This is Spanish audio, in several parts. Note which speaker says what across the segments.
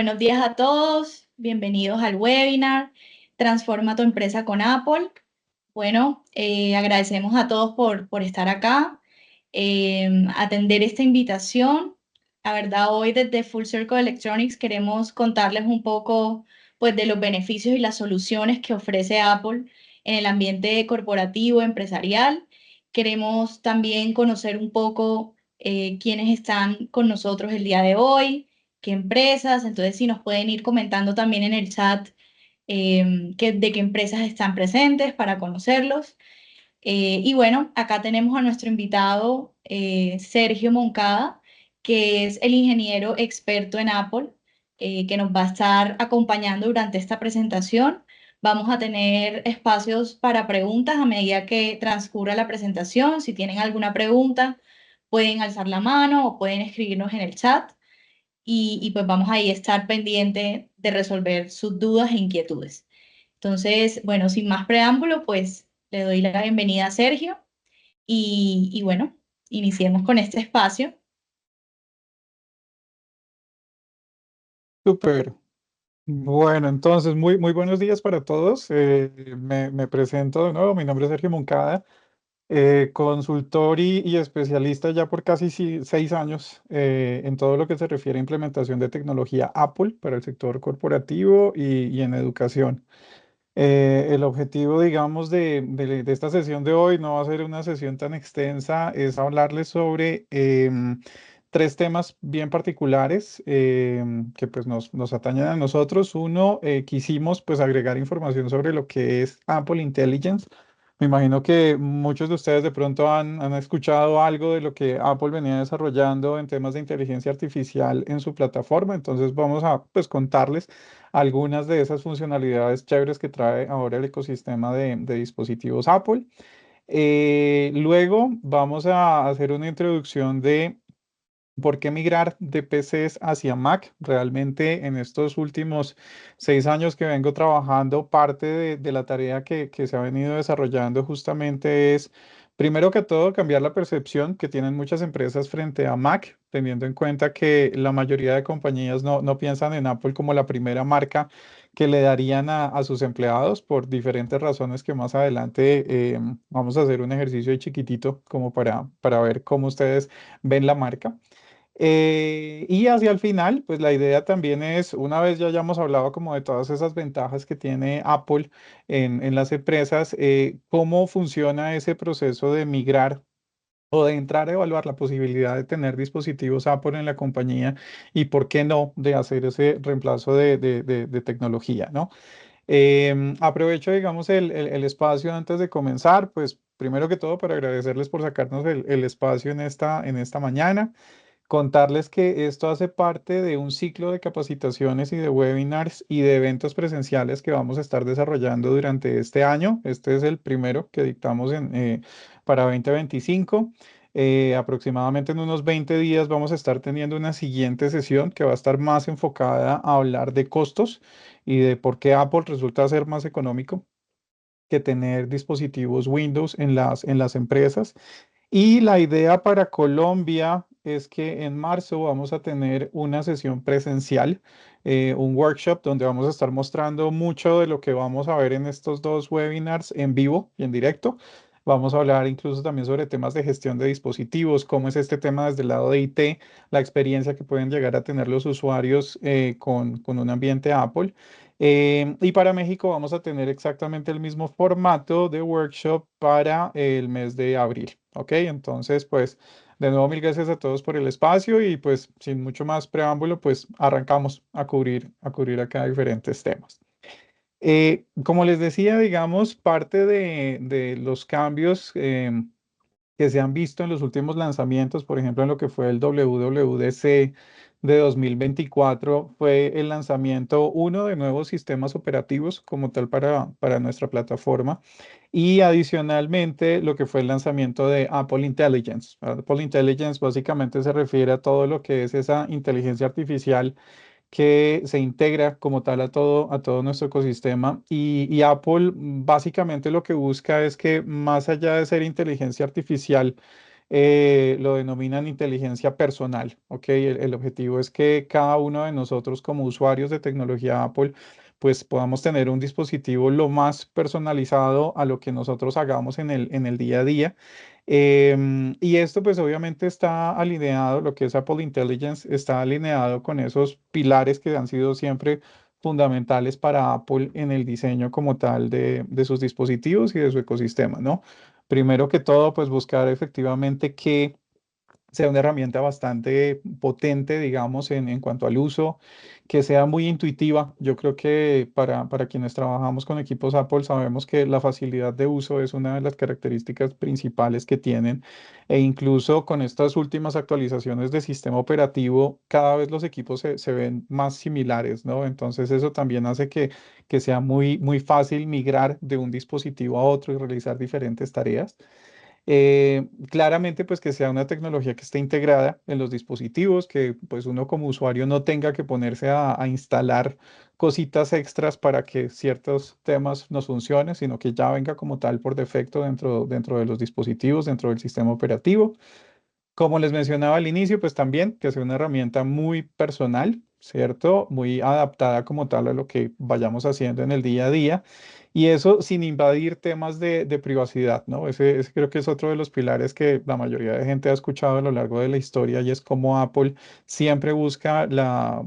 Speaker 1: Buenos días a todos, bienvenidos al webinar Transforma tu empresa con Apple. Bueno, agradecemos a todos por estar acá, atender esta invitación. La verdad, hoy desde Full Circle Electronics queremos contarles un poco pues, de los beneficios y las soluciones que ofrece Apple en el ambiente corporativo, empresarial. Queremos también conocer un poco quiénes están con nosotros el día de hoy, qué empresas. Entonces, si nos pueden ir comentando también en el chat de qué empresas están presentes para conocerlos. Y bueno, acá tenemos a nuestro invitado Sergio Moncada, que es el ingeniero experto en Apple, que nos va a estar acompañando durante esta presentación. Vamos a tener espacios para preguntas a medida que transcurra la presentación. Si tienen alguna pregunta, pueden alzar la mano o pueden escribirnos en el chat y pues vamos ahí a estar pendiente de resolver sus dudas e inquietudes. Entonces, bueno, sin más preámbulo, pues le doy la bienvenida a Sergio y bueno, iniciemos con este espacio.
Speaker 2: Súper. Bueno, entonces, muy buenos días para todos. Me presento de nuevo. Mi nombre es Sergio Moncada, consultor y especialista ya por casi 6 años en todo lo que se refiere a implementación de tecnología Apple para el sector corporativo y en educación. El objetivo, digamos, de esta sesión de hoy no va a ser una sesión tan extensa, es hablarles sobre tres temas bien particulares que pues nos atañen a nosotros. Uno, quisimos pues agregar información sobre lo que es Apple Intelligence. Me imagino que muchos de ustedes de pronto han escuchado algo de lo que Apple venía desarrollando en temas de inteligencia artificial en su plataforma, entonces vamos a pues contarles algunas de esas funcionalidades chéveres que trae ahora el ecosistema de dispositivos Apple. Luego vamos a hacer una introducción de por qué migrar de PCs hacia Mac. Realmente en estos últimos 6 años que vengo trabajando, parte de la tarea que se ha venido desarrollando justamente es, primero que todo, cambiar la percepción que tienen muchas empresas frente a Mac, teniendo en cuenta que la mayoría de compañías no piensan en Apple como la primera marca que le darían a sus empleados por diferentes razones que más adelante vamos a hacer un ejercicio ahí chiquitito como para ver cómo ustedes ven la marca. Y hacia el final, pues la idea también es, una vez ya hayamos hablado como de todas esas ventajas que tiene Apple en las empresas, cómo funciona ese proceso de migrar o de entrar a evaluar la posibilidad de tener dispositivos Apple en la compañía y por qué no de hacer ese reemplazo de tecnología, ¿no? Aprovecho, digamos, el espacio antes de comenzar, pues primero que todo para agradecerles por sacarnos el espacio en esta mañana. Contarles que esto hace parte de un ciclo de capacitaciones y de webinars y de eventos presenciales que vamos a estar desarrollando durante este año. Este es el primero que dictamos para 2025. Aproximadamente en unos 20 días vamos a estar teniendo una siguiente sesión que va a estar más enfocada a hablar de costos y de por qué Apple resulta ser más económico que tener dispositivos Windows en las empresas. Y la idea para Colombia es que en marzo vamos a tener una sesión presencial, un workshop donde vamos a estar mostrando mucho de lo que vamos a ver en estos dos webinars en vivo y en directo. Vamos a hablar incluso también sobre temas de gestión de dispositivos, cómo es este tema desde el lado de IT, la experiencia que pueden llegar a tener los usuarios con un ambiente Apple. Y para México vamos a tener exactamente el mismo formato de workshop para el mes de abril. ¿Ok? Entonces, pues, de nuevo, mil gracias a todos por el espacio y pues, sin mucho más preámbulo, pues, arrancamos a cubrir acá diferentes temas. Como les decía, digamos, parte de los cambios que se han visto en los últimos lanzamientos, por ejemplo, en lo que fue el WWDC de 2024, fue el lanzamiento, uno, de nuevos sistemas operativos como tal para nuestra plataforma y adicionalmente lo que fue el lanzamiento de Apple Intelligence. Apple Intelligence básicamente se refiere a todo lo que es esa inteligencia artificial que se integra como tal a todo nuestro ecosistema y Apple básicamente lo que busca es que más allá de ser inteligencia artificial, lo denominan inteligencia personal, ¿ok? El objetivo es que cada uno de nosotros como usuarios de tecnología Apple, pues podamos tener un dispositivo lo más personalizado a lo que nosotros hagamos en el día a día. Y esto pues obviamente está alineado, lo que es Apple Intelligence está alineado con esos pilares que han sido siempre fundamentales para Apple en el diseño como tal de sus dispositivos y de su ecosistema, ¿no? Primero que todo, pues buscar efectivamente que sea una herramienta bastante potente, digamos, en cuanto al uso, que sea muy intuitiva. Yo creo que para quienes trabajamos con equipos Apple sabemos que la facilidad de uso es una de las características principales que tienen e incluso con estas últimas actualizaciones de sistema operativo, cada vez los equipos se ven más similares, ¿no? Entonces eso también hace que sea muy fácil migrar de un dispositivo a otro y realizar diferentes tareas. Claramente, pues que sea una tecnología que esté integrada en los dispositivos, que pues uno como usuario no tenga que ponerse a instalar cositas extras para que ciertos temas nos funcionen, sino que ya venga como tal por defecto dentro de los dispositivos, dentro del sistema operativo. Como les mencionaba al inicio, pues también que sea una herramienta muy personal, ¿cierto? Muy adaptada como tal a lo que vayamos haciendo en el día a día. Y eso sin invadir temas de privacidad, ¿no? Ese creo que es otro de los pilares que la mayoría de gente ha escuchado a lo largo de la historia y es como Apple siempre busca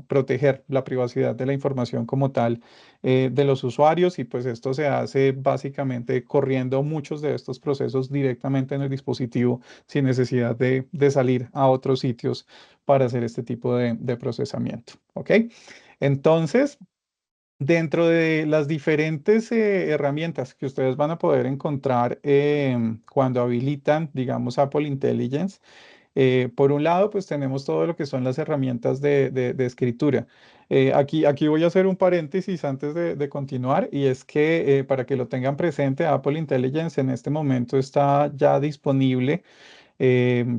Speaker 2: proteger la privacidad de la información como tal de los usuarios y pues esto se hace básicamente corriendo muchos de estos procesos directamente en el dispositivo sin necesidad de salir a otros sitios para hacer este tipo de procesamiento. ¿Ok? Entonces, dentro de las diferentes herramientas que ustedes van a poder encontrar cuando habilitan, digamos, Apple Intelligence, por un lado, pues tenemos todo lo que son las herramientas de escritura. Aquí voy a hacer un paréntesis antes de continuar y es que para que lo tengan presente, Apple Intelligence en este momento está ya disponible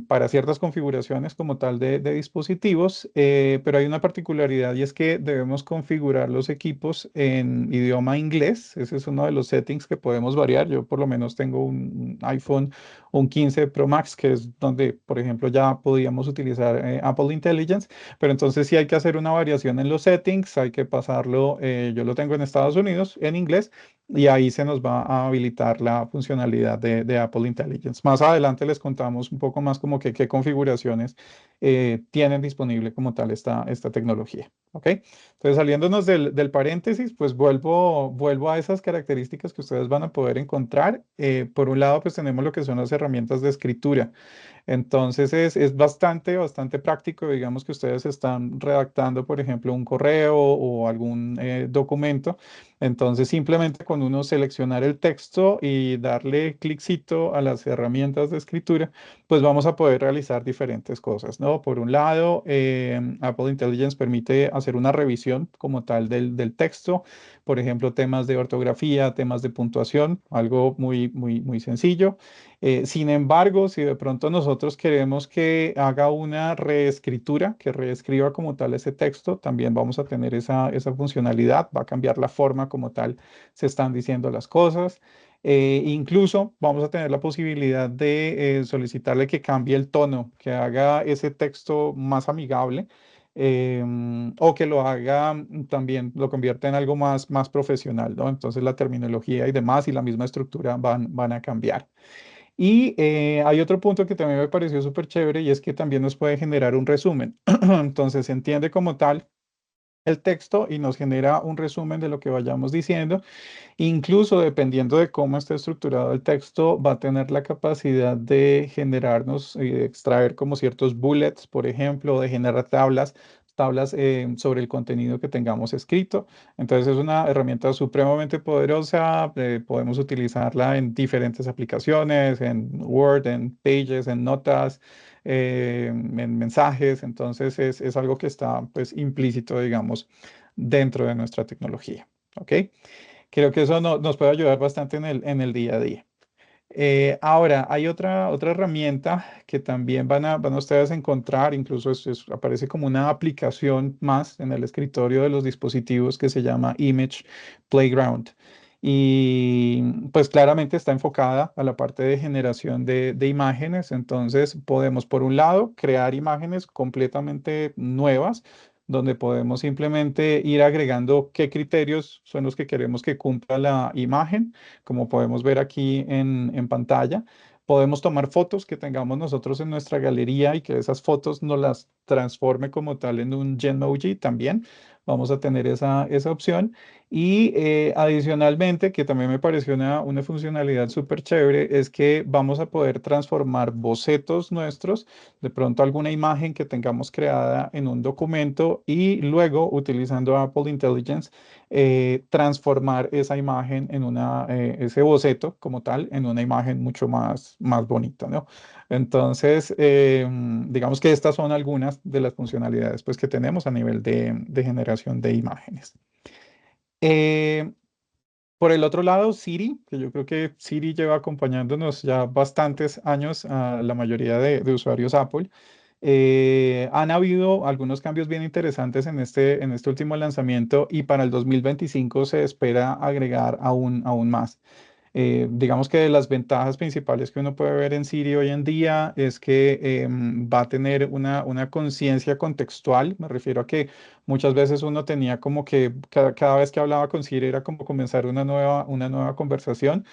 Speaker 2: para ciertas configuraciones como tal de dispositivos, pero hay una particularidad y es que debemos configurar los equipos en idioma inglés. Ese es uno de los settings que podemos variar. Yo por lo menos tengo un iPhone, un 15 Pro Max, que es donde, por ejemplo, ya podíamos utilizar Apple Intelligence, pero entonces sí hay que hacer una variación en los settings, hay que pasarlo, yo lo tengo en Estados Unidos en inglés y ahí se nos va a habilitar la funcionalidad de Apple Intelligence. Más adelante les contamos un poco más como que qué configuraciones tienen disponible como tal esta tecnología. ¿Ok? Entonces, saliéndonos del paréntesis, pues vuelvo a esas características que ustedes van a poder encontrar. Por un lado, pues tenemos lo que son las herramientas de escritura. Entonces es bastante práctico, digamos que ustedes están redactando, por ejemplo, un correo o algún documento. Entonces simplemente con uno seleccionar el texto y darle cliccito a las herramientas de escritura, pues vamos a poder realizar diferentes cosas, ¿no? Por un lado, Apple Intelligence permite hacer una revisión como tal del texto, por ejemplo, temas de ortografía, temas de puntuación, algo muy sencillo. Sin embargo, si de pronto nosotros queremos que haga una reescritura, que reescriba como tal ese texto, también vamos a tener esa funcionalidad, va a cambiar la forma como tal se están diciendo las cosas. Incluso vamos a tener la posibilidad de solicitarle que cambie el tono, que haga ese texto más amigable. O que lo haga también, lo convierta en algo más profesional, ¿no? Entonces la terminología y demás y la misma estructura van a cambiar. Y hay otro punto que también me pareció súper chévere y es que también nos puede generar un resumen. Entonces se entiende como tal el texto y nos genera un resumen de lo que vayamos diciendo. Incluso dependiendo de cómo esté estructurado el texto, va a tener la capacidad de generarnos y de extraer como ciertos bullets, por ejemplo, o de generar tablas sobre el contenido que tengamos escrito. Entonces es una herramienta supremamente poderosa. Podemos utilizarla en diferentes aplicaciones, en Word, en Pages, en notas, en mensajes. Entonces es algo que está pues implícito, digamos, dentro de nuestra tecnología. ¿Ok? Creo que eso nos puede ayudar bastante en el día a día. Ahora, hay otra herramienta que también van a ustedes a encontrar, incluso aparece como una aplicación más en el escritorio de los dispositivos que se llama Image Playground. y pues claramente está enfocada a la parte de generación de imágenes. Entonces podemos, por un lado, crear imágenes completamente nuevas, donde podemos simplemente ir agregando qué criterios son los que queremos que cumpla la imagen, como podemos ver aquí en pantalla. Podemos tomar fotos que tengamos nosotros en nuestra galería y que esas fotos nos las transforme como tal en un Genmoji también. Vamos a tener esa opción. Y adicionalmente, que también me pareció una funcionalidad súper chévere, es que vamos a poder transformar bocetos nuestros, de pronto alguna imagen que tengamos creada en un documento y luego, utilizando Apple Intelligence, transformar esa imagen en ese boceto como tal, en una imagen mucho más bonita, ¿no? Entonces, digamos que estas son algunas de las funcionalidades pues, que tenemos a nivel de generación de imágenes. Eh, por el otro lado, Siri, que yo creo que Siri lleva acompañándonos ya bastantes años a la mayoría de usuarios Apple. Han habido algunos cambios bien interesantes en este último lanzamiento y para el 2025 se espera agregar aún más. Digamos que de las ventajas principales que uno puede ver en Siri hoy en día es que va a tener una conciencia contextual. Me refiero a que muchas veces uno tenía como que cada vez que hablaba con Siri era como comenzar una nueva conversación.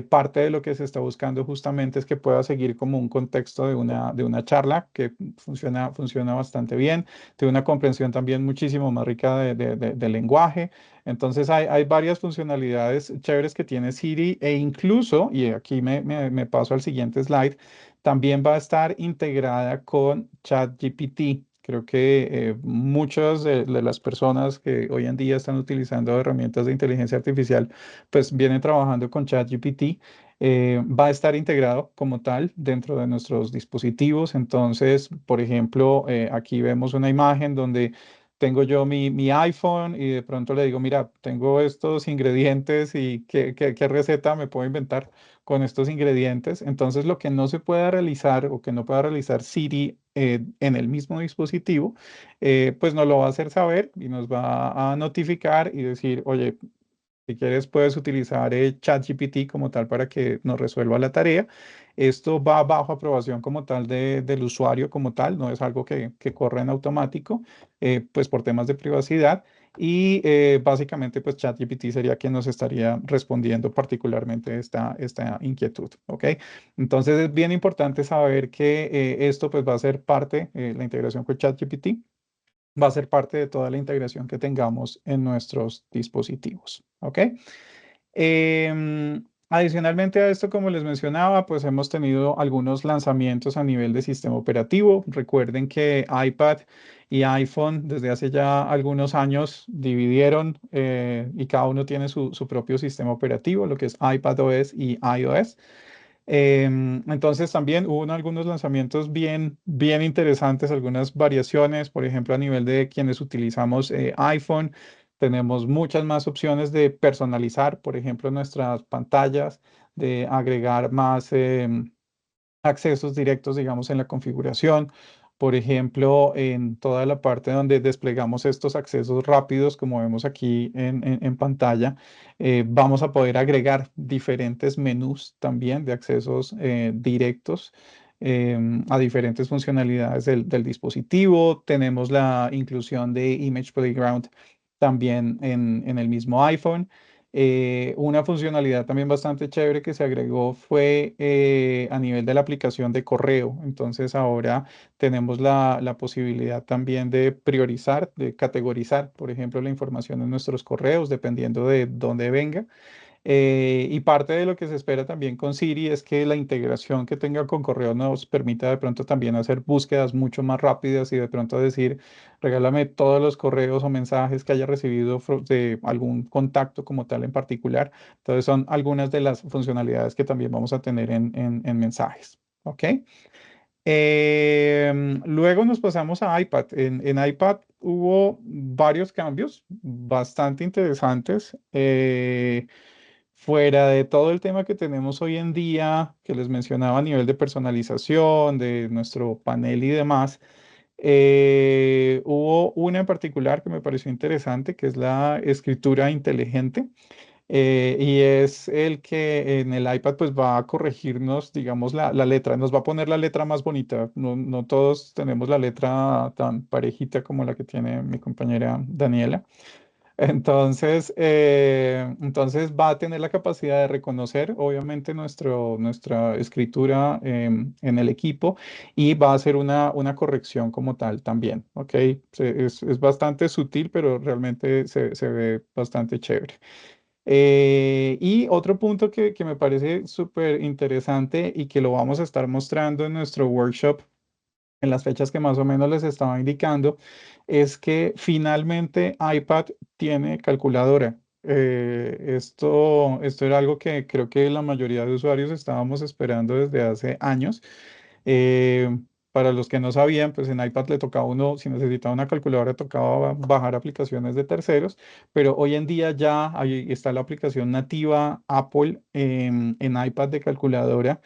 Speaker 2: Parte de lo que se está buscando justamente es que pueda seguir como un contexto de una charla que funciona bastante bien. Tiene una comprensión también muchísimo más rica del lenguaje. Entonces hay varias funcionalidades chéveres que tiene Siri e incluso, y aquí me paso al siguiente slide, también va a estar integrada con ChatGPT. Creo que muchas de las personas que hoy en día están utilizando herramientas de inteligencia artificial, pues vienen trabajando con ChatGPT. Va a estar integrado como tal dentro de nuestros dispositivos. Entonces, por ejemplo, aquí vemos una imagen donde tengo yo mi iPhone y de pronto le digo, mira, tengo estos ingredientes y qué receta me puedo inventar con estos ingredientes. Entonces, lo que no se pueda realizar o que no pueda realizar Siri en el mismo dispositivo, pues nos lo va a hacer saber y nos va a notificar y decir, oye, si quieres, puedes utilizar ChatGPT como tal para que nos resuelva la tarea. Esto va bajo aprobación como tal del usuario como tal, no es algo que corre en automático, pues por temas de privacidad. Y básicamente, pues ChatGPT sería quien nos estaría respondiendo particularmente esta inquietud, ¿ok? Entonces es bien importante saber que esto pues va a ser parte, la integración con ChatGPT va a ser parte de toda la integración que tengamos en nuestros dispositivos, ¿ok? Adicionalmente a esto, como les mencionaba, pues hemos tenido algunos lanzamientos a nivel de sistema operativo. Recuerden que iPad y iPhone desde hace ya algunos años dividieron y cada uno tiene su propio sistema operativo, lo que es iPadOS y iOS. Entonces también hubo algunos lanzamientos bien interesantes, algunas variaciones, por ejemplo, a nivel de quienes utilizamos iPhone, tenemos muchas más opciones de personalizar, por ejemplo, nuestras pantallas, de agregar más accesos directos, digamos, en la configuración. Por ejemplo, en toda la parte donde desplegamos estos accesos rápidos, como vemos aquí en pantalla, vamos a poder agregar diferentes menús también de accesos directos a diferentes funcionalidades del dispositivo. Tenemos la inclusión de Image Playground también en el mismo iPhone. Una funcionalidad también bastante chévere que se agregó fue a nivel de la aplicación de correo. Entonces ahora tenemos la posibilidad también de priorizar, de categorizar, por ejemplo, la información en nuestros correos dependiendo de dónde venga. Y parte de lo que se espera también con Siri es que la integración que tenga con correo nos permita de pronto también hacer búsquedas mucho más rápidas y de pronto decir, regálame todos los correos o mensajes que haya recibido de algún contacto como tal en particular. Entonces son algunas de las funcionalidades que también vamos a tener en mensajes. ¿Ok? Luego nos pasamos a iPad. En iPad hubo varios cambios bastante interesantes. Fuera de todo el tema que tenemos hoy en día, que les mencionaba a nivel de personalización, de nuestro panel y demás, hubo una en particular que me pareció interesante, que es la escritura inteligente. y es el que en el iPad pues va a corregirnos, digamos, la letra, nos va a poner la letra más bonita. No, no todos tenemos la letra tan parejita como la que tiene mi compañera Daniela. Entonces va a tener la capacidad de reconocer, obviamente, nuestra escritura en el equipo y va a hacer una corrección como tal también, ¿ok? Es bastante sutil, pero realmente se ve bastante chévere. Y otro punto que me parece súper interesante y que lo vamos a estar mostrando en nuestro workshop en las fechas que más o menos les estaba indicando, es que finalmente iPad tiene calculadora. Esto era algo que creo que la mayoría de usuarios estábamos esperando desde hace años. Eh, para los que no sabían, pues en iPad le tocaba a uno, si necesitaba una calculadora, tocaba bajar aplicaciones de terceros, pero hoy en día ya ahí está la aplicación nativa Apple en iPad de calculadora.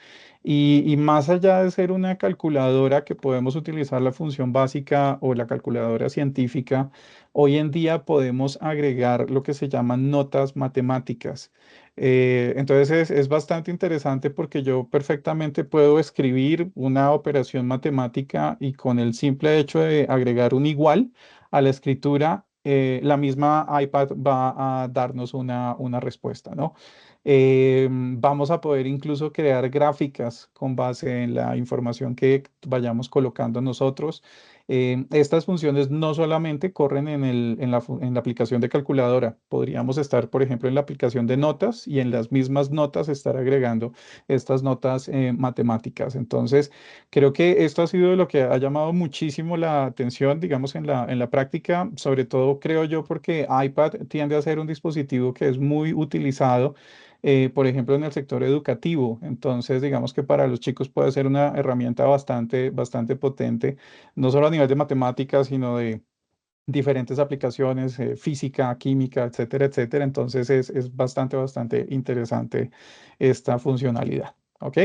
Speaker 2: Y más allá de ser una calculadora que podemos utilizar la función básica o la calculadora científica, hoy en día podemos agregar lo que se llaman notas matemáticas. Entonces es bastante interesante porque yo perfectamente puedo escribir una operación matemática y con el simple hecho de agregar un igual a la escritura, la misma iPad va a darnos una respuesta, ¿no? Vamos a poder incluso crear gráficas con base en la información que vayamos colocando nosotros. Estas funciones no solamente corren en la aplicación de calculadora, podríamos estar, por ejemplo, en la aplicación de notas y en las mismas notas estar agregando estas notas matemáticas. Entonces, creo que esto ha sido lo que ha llamado muchísimo la atención, digamos, en la práctica, sobre todo creo yo porque iPad tiende a ser un dispositivo que es muy utilizado. Por ejemplo, en el sector educativo. Entonces, digamos que para los chicos puede ser una herramienta bastante, bastante potente no solo a nivel de matemáticas, sino de diferentes aplicaciones, física, química, etcétera, etcétera. Entonces es bastante, bastante interesante esta funcionalidad. ¿Ok?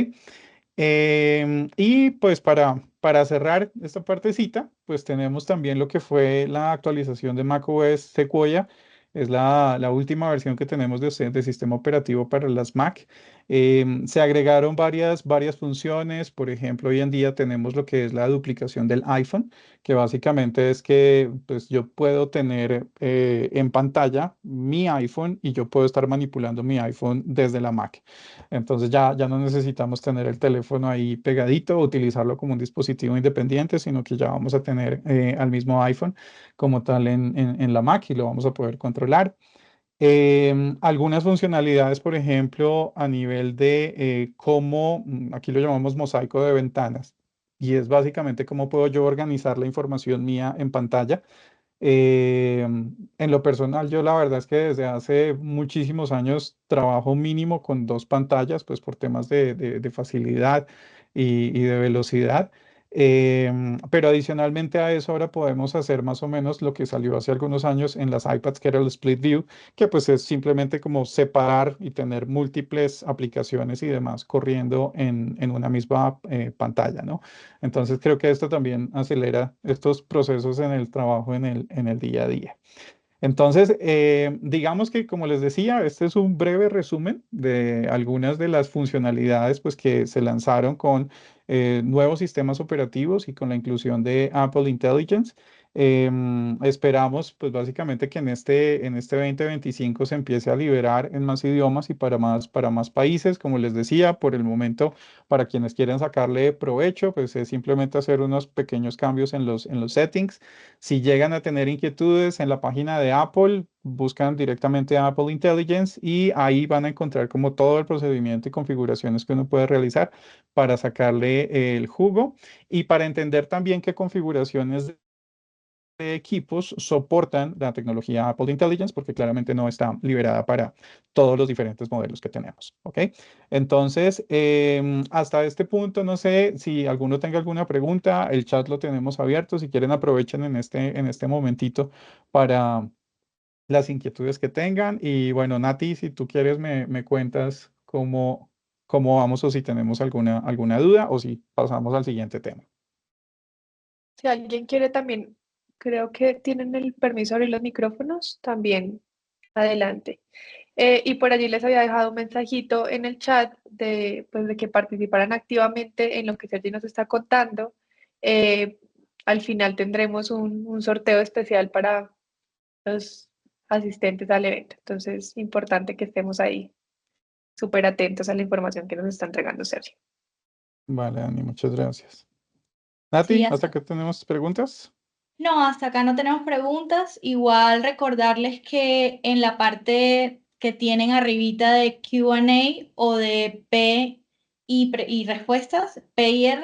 Speaker 2: Y pues para cerrar esta partecita, pues tenemos también lo que fue la actualización de macOS Sequoia. Es la última versión que tenemos de sistema operativo para las Mac. Se agregaron varias funciones. Por ejemplo, hoy en día tenemos lo que es la duplicación del iPhone, que básicamente es que pues, yo puedo tener en pantalla mi iPhone y yo puedo estar manipulando mi iPhone desde la Mac. Entonces ya no necesitamos tener el teléfono ahí pegadito o utilizarlo como un dispositivo independiente, sino que ya vamos a tener al mismo iPhone como tal en la Mac y lo vamos a poder controlar. Algunas funcionalidades, por ejemplo, a nivel de cómo, aquí lo llamamos mosaico de ventanas, y es básicamente cómo puedo yo organizar la información mía en pantalla. Eh, en lo personal, yo la verdad es que desde hace muchísimos años trabajo mínimo con dos pantallas, pues por temas de facilidad y de velocidad. Pero adicionalmente a eso ahora podemos hacer más o menos lo que salió hace algunos años en las iPads, que era el Split View, que pues es simplemente como separar y tener múltiples aplicaciones y demás corriendo en una misma pantalla, ¿no? Entonces creo que esto también acelera estos procesos en el trabajo en el día a día. Entonces, digamos que como les decía, este es un breve resumen de algunas de las funcionalidades pues, que se lanzaron con nuevos sistemas operativos y con la inclusión de Apple Intelligence. Esperamos pues básicamente que en este 2025 se empiece a liberar en más idiomas y para más países. Como les decía, por el momento para quienes quieren sacarle provecho, pues es simplemente hacer unos pequeños cambios en los settings. Si llegan a tener inquietudes en la página de Apple, buscan directamente Apple Intelligence y ahí van a encontrar como todo el procedimiento y configuraciones que uno puede realizar para sacarle el jugo y para entender también qué configuraciones de equipos soportan la tecnología Apple Intelligence, porque claramente no está liberada para todos los diferentes modelos que tenemos. ¿Ok? Entonces, hasta este punto, no sé si alguno tenga alguna pregunta, el chat lo tenemos abierto. Si quieren, aprovechen en este momentito para las inquietudes que tengan. Y bueno, Nati, si tú quieres, me cuentas cómo vamos o si tenemos alguna duda o si pasamos al siguiente tema.
Speaker 3: Si alguien quiere también, creo que tienen el permiso de abrir los micrófonos, también Adelante. Y por allí les había dejado un mensajito en el chat pues, de que participaran activamente en lo que Sergi nos está contando. Eh, Al final tendremos un sorteo especial para los asistentes al evento. Entonces, importante que estemos ahí súper atentos a la información que nos está entregando Sergio.
Speaker 2: Vale, Dani, muchas gracias.
Speaker 1: Sí,
Speaker 2: Nati, ¿hasta
Speaker 1: hasta
Speaker 2: acá tenemos preguntas?
Speaker 1: No, hasta acá no tenemos preguntas. Igual recordarles que en la parte que tienen arribita de Q&A o de P y respuestas, P y R,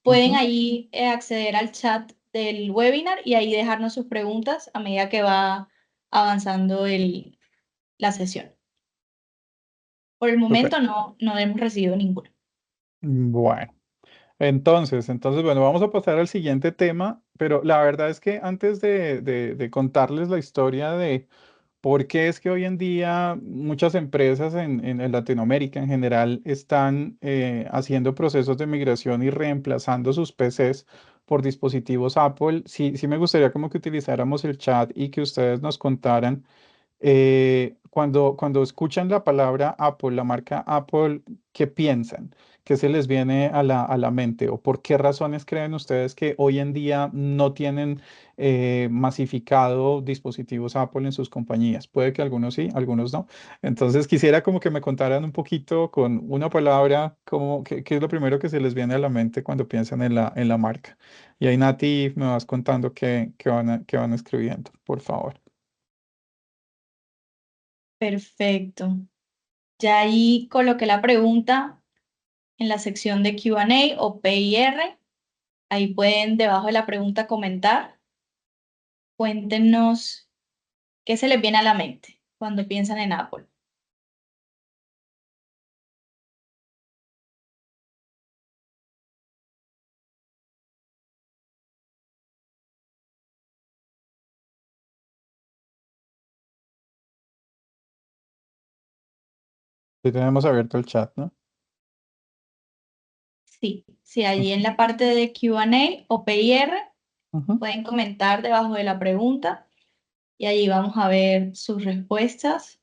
Speaker 1: pueden
Speaker 2: Ujú.
Speaker 1: ahí acceder al chat del webinar y ahí dejarnos sus preguntas a medida que va avanzando la sesión. Por el
Speaker 2: Súper.
Speaker 1: momento no hemos recibido ninguna.
Speaker 2: Bueno. Entonces, bueno, vamos a pasar al siguiente tema, pero la verdad es que antes de contarles la historia de por qué es que hoy en día muchas empresas en Latinoamérica en general están haciendo procesos de migración y reemplazando sus PCs por dispositivos Apple, sí me gustaría como que utilizáramos el chat y que ustedes nos contaran cuando escuchan la palabra Apple, la marca Apple, ¿qué piensan? ¿Qué se les viene a la mente? ¿O por qué razones creen ustedes que hoy en día no tienen masificado dispositivos Apple en sus compañías? Puede que algunos sí, algunos no. Entonces quisiera como que me contaran un poquito con una palabra, qué es lo primero que se les viene a la mente cuando piensan en la marca. Y ahí Nati me vas contando qué van escribiendo, por favor.
Speaker 1: Perfecto. Ya ahí coloqué la pregunta en la sección de Q&A o P y R. Ahí pueden debajo de la pregunta comentar. Cuéntenos qué se les viene a la mente cuando piensan en Apple.
Speaker 2: Sí, tenemos abierto el chat, ¿no?
Speaker 1: Sí, allí en la parte de Q&A o P y R
Speaker 2: Ujú.
Speaker 1: pueden comentar debajo de la pregunta y allí vamos a ver sus respuestas.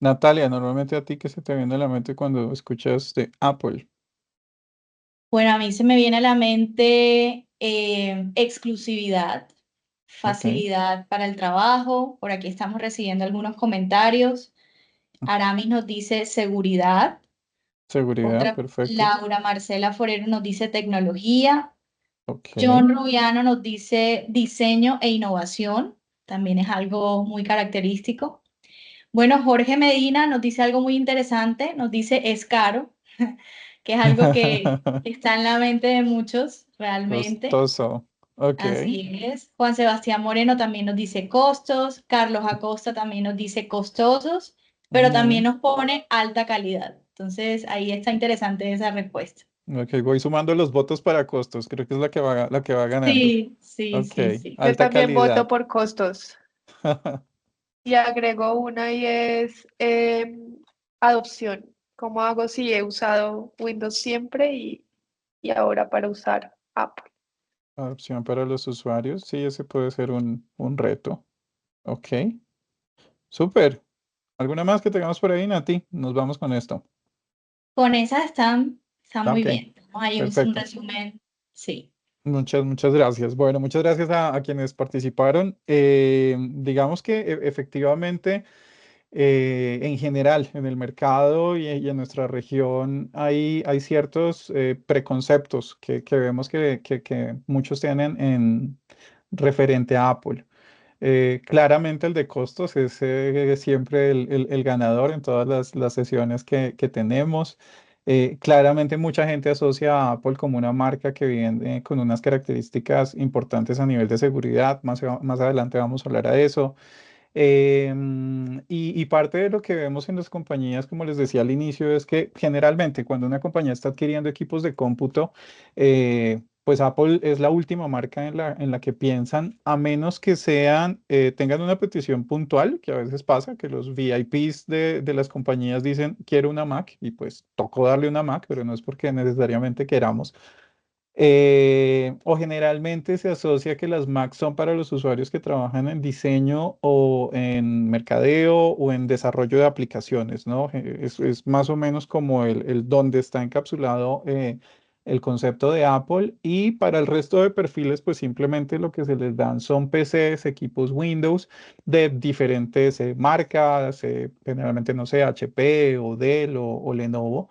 Speaker 2: Natalia, normalmente a ti qué se te viene a la mente cuando escuchas de Apple.
Speaker 1: Bueno, a mí se me viene a la mente exclusividad,
Speaker 2: Ok,
Speaker 1: facilidad para el trabajo. Por aquí estamos recibiendo algunos comentarios. Aramis nos dice seguridad.
Speaker 2: seguridad,
Speaker 1: Otra,
Speaker 2: perfecto.
Speaker 1: Laura Marcela Forero nos dice tecnología.
Speaker 2: Ok,
Speaker 1: John Rubiano nos dice diseño e innovación. También es algo muy característico. Bueno, Jorge Medina nos dice algo muy interesante. Nos dice es caro, que es algo que está en la mente de muchos realmente.
Speaker 2: costoso. Ok,
Speaker 1: Así es. Juan Sebastián Moreno también nos dice costos. Carlos Acosta también nos dice costosos, pero también
Speaker 2: ujú.
Speaker 1: nos pone alta calidad. Entonces, ahí está interesante esa respuesta.
Speaker 2: Ok, voy sumando los votos para costos. Creo que es la que va ganando.
Speaker 1: Sí, sí,
Speaker 2: Ok,
Speaker 1: sí, sí.
Speaker 3: Yo
Speaker 2: alta
Speaker 3: también voto
Speaker 2: calidad.
Speaker 3: por costos. Y agrego una y es adopción. ¿Cómo hago si he usado Windows siempre y ahora para usar Apple?
Speaker 2: Opción para los usuarios. Sí, ese puede ser un reto. Ok, súper. ¿Alguna más que tengamos por ahí, Nati? Nos vamos con esto.
Speaker 1: Con esas están muy
Speaker 2: Ok,
Speaker 1: bien. Tenemos ahí un
Speaker 2: perfecto.
Speaker 1: resumen. Sí.
Speaker 2: Muchas gracias. Bueno, muchas gracias a quienes participaron. Digamos que efectivamente, en general, en el mercado y en nuestra región hay ciertos preconceptos que vemos que muchos tienen en referente a Apple. Claramente el de costos es siempre el ganador en todas las sesiones que tenemos. Claramente mucha gente asocia a Apple como una marca que viene con unas características importantes a nivel de seguridad. Más adelante vamos a hablar a eso. Y parte de lo que vemos en las compañías, como les decía al inicio, es que generalmente cuando una compañía está adquiriendo equipos de cómputo, pues Apple es la última marca en la que piensan, a menos que tengan una petición puntual, que a veces pasa, que los VIPs de las compañías dicen, quiero una Mac, y pues tocó darle una Mac, pero no es porque necesariamente queramos. O generalmente se asocia que las Mac son para los usuarios que trabajan en diseño o en mercadeo o en desarrollo de aplicaciones, ¿no? Es más o menos como el donde está encapsulado el concepto de Apple. Y para el resto de perfiles, pues simplemente lo que se les dan son PCs, equipos Windows de diferentes marcas, generalmente, no sé, HP o Dell o Lenovo.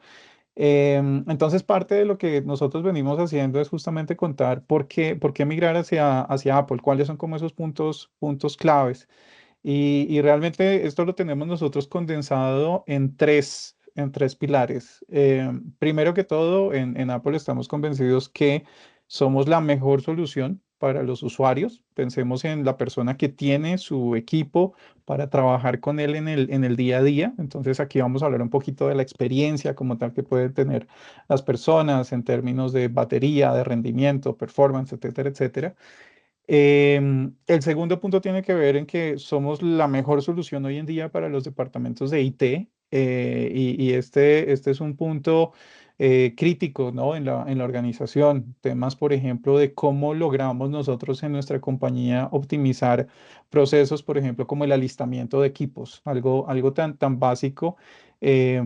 Speaker 2: Entonces, parte de lo que nosotros venimos haciendo es justamente contar por qué migrar hacia Apple, cuáles son como esos puntos claves. Y realmente esto lo tenemos nosotros condensado en tres pilares. Primero que todo, en Apple estamos convencidos que somos la mejor solución para los usuarios. Pensemos en la persona que tiene su equipo para trabajar con él en el día a día. Entonces aquí vamos a hablar un poquito de la experiencia como tal que pueden tener las personas en términos de batería, de rendimiento, performance, etcétera, etcétera. El segundo punto tiene que ver en que somos la mejor solución hoy en día para los departamentos de IT, y este es un punto crítico, ¿no? en la organización. Temas, por ejemplo, de cómo logramos nosotros en nuestra compañía optimizar procesos, por ejemplo, como el alistamiento de equipos, algo tan básico,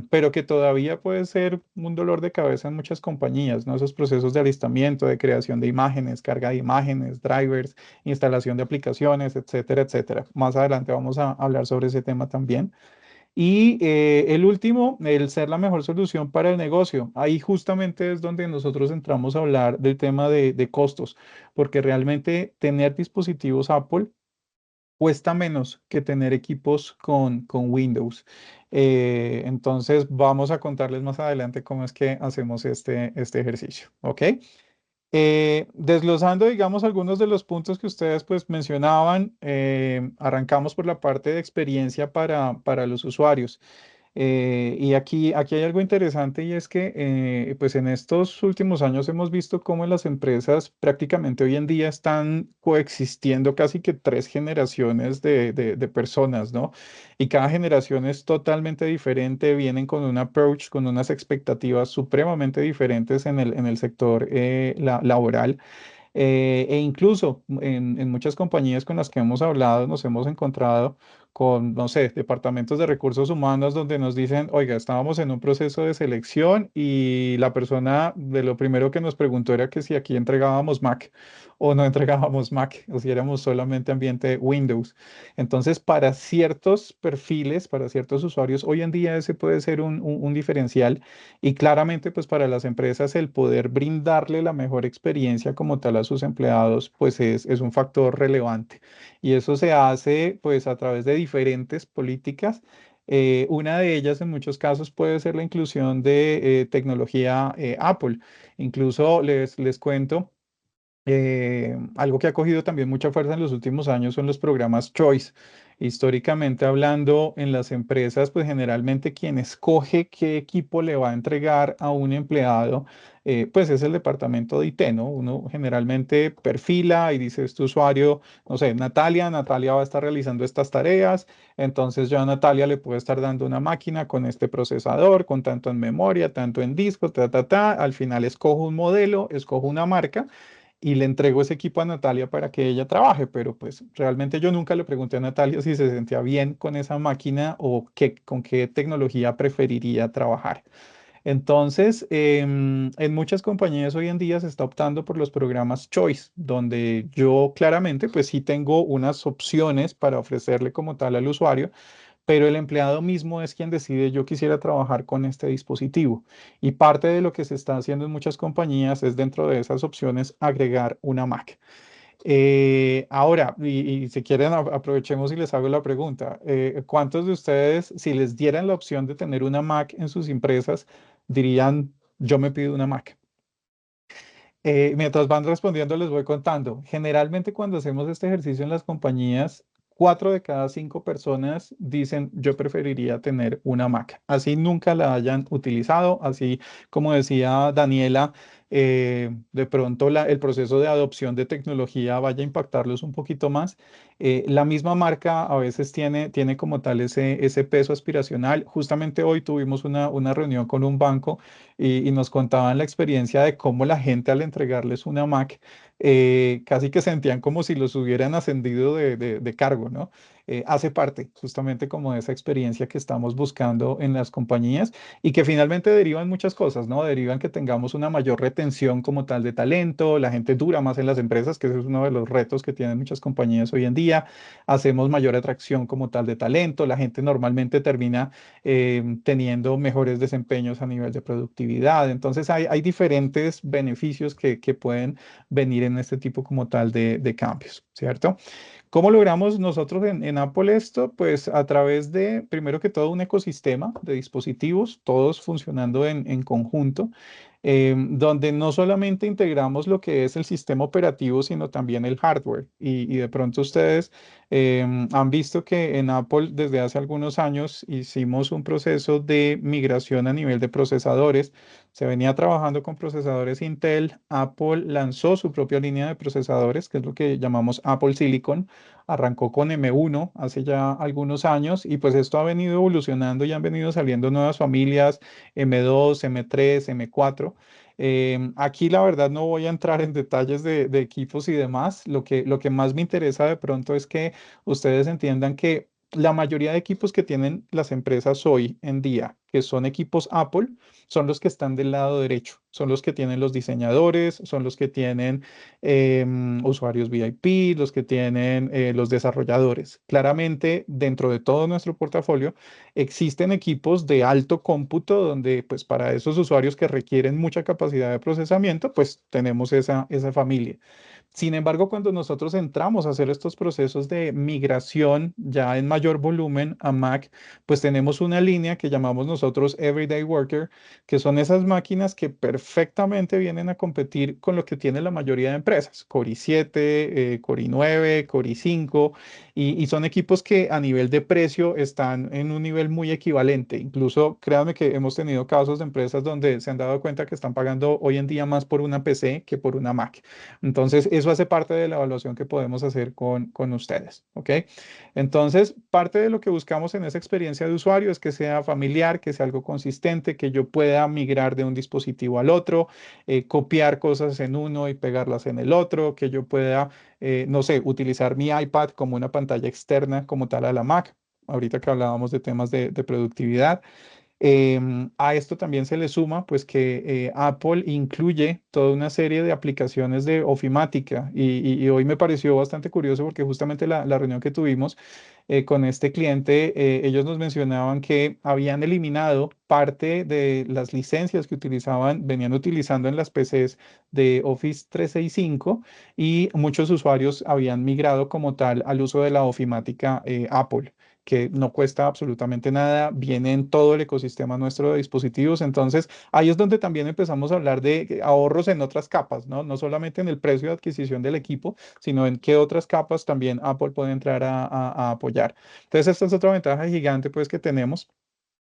Speaker 2: pero que todavía puede ser un dolor de cabeza en muchas compañías, ¿no? Esos procesos de alistamiento, de creación de imágenes, carga de imágenes, drivers, instalación de aplicaciones, etcétera, etcétera. Más adelante vamos a hablar sobre ese tema también. Y el último, el ser la mejor solución para el negocio. Ahí justamente es donde nosotros entramos a hablar del tema de costos, porque realmente tener dispositivos Apple cuesta menos que tener equipos con Windows. Entonces vamos a contarles más adelante cómo es que hacemos este ejercicio, ¿ok? Desglosando, digamos, algunos de los puntos que ustedes pues mencionaban, arrancamos por la parte de experiencia para los usuarios. Y aquí hay algo interesante, y es que pues en estos últimos años hemos visto cómo las empresas prácticamente hoy en día están coexistiendo casi que tres generaciones de personas, ¿no? Y cada generación es totalmente diferente, vienen con un approach, con unas expectativas supremamente diferentes en el sector laboral. E incluso en muchas compañías con las que hemos hablado, nos hemos encontrado con, no sé, departamentos de recursos humanos donde nos dicen, oiga, estábamos en un proceso de selección y la persona de lo primero que nos preguntó era que si aquí entregábamos Mac o no entregábamos Mac, o si éramos solamente ambiente Windows. Entonces, para ciertos perfiles, para ciertos usuarios, hoy en día ese puede ser un diferencial. Y claramente, pues para las empresas el poder brindarle la mejor experiencia como tal a sus empleados, pues es un factor relevante. Y eso se hace pues a través de diferentes políticas. Una de ellas en muchos casos puede ser la inclusión de tecnología Apple. Incluso les cuento. Algo que ha cogido también mucha fuerza en los últimos años son los programas Choice. Históricamente hablando, en las empresas, pues generalmente quien escoge qué equipo le va a entregar a un empleado, pues es el departamento de IT, ¿no? Uno generalmente perfila y dice, este usuario, no sé, Natalia va a estar realizando estas tareas, entonces yo a Natalia le puedo estar dando una máquina con este procesador, con tanto en memoria, tanto en disco, al final escojo un modelo, escojo una marca y le entrego ese equipo a Natalia para que ella trabaje, pero pues realmente yo nunca le pregunté a Natalia si se sentía bien con esa máquina o con qué tecnología preferiría trabajar. Entonces, en muchas compañías hoy en día se está optando por los programas Choice, donde yo claramente pues sí tengo unas opciones para ofrecerle como tal al usuario, pero el empleado mismo es quien decide, yo quisiera trabajar con este dispositivo. Y parte de lo que se está haciendo en muchas compañías es dentro de esas opciones agregar una Mac. Ahora, y si quieren, aprovechemos y les hago la pregunta. ¿Cuántos de ustedes, si les dieran la opción de tener una Mac en sus empresas, dirían, yo me pido una Mac? Mientras van respondiendo, les voy contando. Generalmente cuando hacemos este ejercicio en las compañías, 4 de cada 5 personas dicen yo preferiría tener una Mac. Así nunca la hayan utilizado, así como decía Daniela, de pronto el proceso de adopción de tecnología vaya a impactarlos un poquito más. La misma marca a veces tiene como tal ese peso aspiracional. Justamente hoy tuvimos una reunión con un banco y nos contaban la experiencia de cómo la gente al entregarles una Mac, casi que sentían como si los hubieran ascendido de cargo, ¿no? Hace parte justamente como de esa experiencia que estamos buscando en las compañías y que finalmente derivan muchas cosas, ¿no? Derivan que tengamos una mayor retención como tal de talento, la gente dura más en las empresas, que ese es uno de los retos que tienen muchas compañías hoy en día, hacemos mayor atracción como tal de talento, la gente normalmente termina teniendo mejores desempeños a nivel de productividad, entonces hay diferentes beneficios que pueden venir en este tipo como tal de cambios, ¿cierto? ¿Cómo logramos nosotros en Apple esto? Pues a través de, primero que todo, un ecosistema de dispositivos, todos funcionando en conjunto, donde no solamente integramos lo que es el sistema operativo, sino también el hardware. Y de pronto ustedes han visto que en Apple desde hace algunos años hicimos un proceso de migración a nivel de procesadores. Se venía trabajando con procesadores Intel. Apple lanzó su propia línea de procesadores, que es lo que llamamos Apple Silicon. Arrancó con M1 hace ya algunos años y pues esto ha venido evolucionando y han venido saliendo nuevas familias, M2, M3, M4. Aquí la verdad no voy a entrar en detalles de equipos y demás. Lo que más me interesa de pronto es que ustedes entiendan que la mayoría de equipos que tienen las empresas hoy en día, que son equipos Apple, son los que están del lado derecho, son los que tienen los diseñadores, son los que tienen usuarios VIP, los que tienen los desarrolladores. Claramente, dentro de todo nuestro portafolio, existen equipos de alto cómputo donde, pues, para esos usuarios que requieren mucha capacidad de procesamiento, pues, tenemos esa familia. Sin embargo, cuando nosotros entramos a hacer estos procesos de migración ya en mayor volumen a Mac, pues tenemos una línea que llamamos nosotros Everyday Worker, que son esas máquinas que perfectamente vienen a competir con lo que tiene la mayoría de empresas, Core i7, Core i9, Core i5, y son equipos que a nivel de precio están en un nivel muy equivalente. Incluso créanme que hemos tenido casos de empresas donde se han dado cuenta que están pagando hoy en día más por una PC que por una Mac. Entonces, eso hace parte de la evaluación que podemos hacer con ustedes, ¿ok? Entonces, parte de lo que buscamos en esa experiencia de usuario es que sea familiar, que sea algo consistente, que yo pueda migrar de un dispositivo al otro, copiar cosas en uno y pegarlas en el otro, que yo pueda, no sé, utilizar mi iPad como una pantalla externa como tal a la Mac. Ahorita que hablábamos de temas de productividad. A esto también se le suma pues que Apple incluye toda una serie de aplicaciones de ofimática y hoy me pareció bastante curioso porque justamente la reunión que tuvimos con este cliente, ellos nos mencionaban que habían eliminado parte de las licencias que venían utilizando en las PCs de Office 365 y muchos usuarios habían migrado como tal al uso de la ofimática Apple, que no cuesta absolutamente nada, viene en todo el ecosistema nuestro de dispositivos. Entonces, ahí es donde también empezamos a hablar de ahorros en otras capas, ¿no? No solamente en el precio de adquisición del equipo, sino en qué otras capas también Apple puede entrar a apoyar. Entonces, esta es otra ventaja gigante, pues, que tenemos.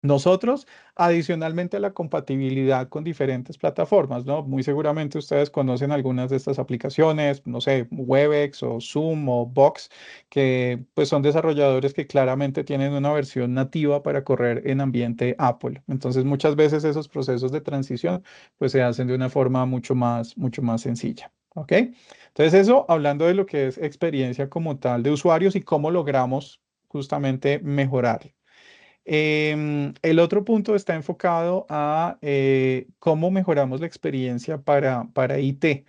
Speaker 2: Nosotros, adicionalmente a la compatibilidad con diferentes plataformas, ¿no? Muy seguramente ustedes conocen algunas de estas aplicaciones, no sé, Webex o Zoom o Box, que pues son desarrolladores que claramente tienen una versión nativa para correr en ambiente Apple. Entonces, muchas veces esos procesos de transición pues se hacen de una forma mucho más sencilla, ¿ok? Entonces, eso hablando de lo que es experiencia como tal de usuarios y cómo logramos justamente mejorar. El otro punto está enfocado a cómo mejoramos la experiencia para IT.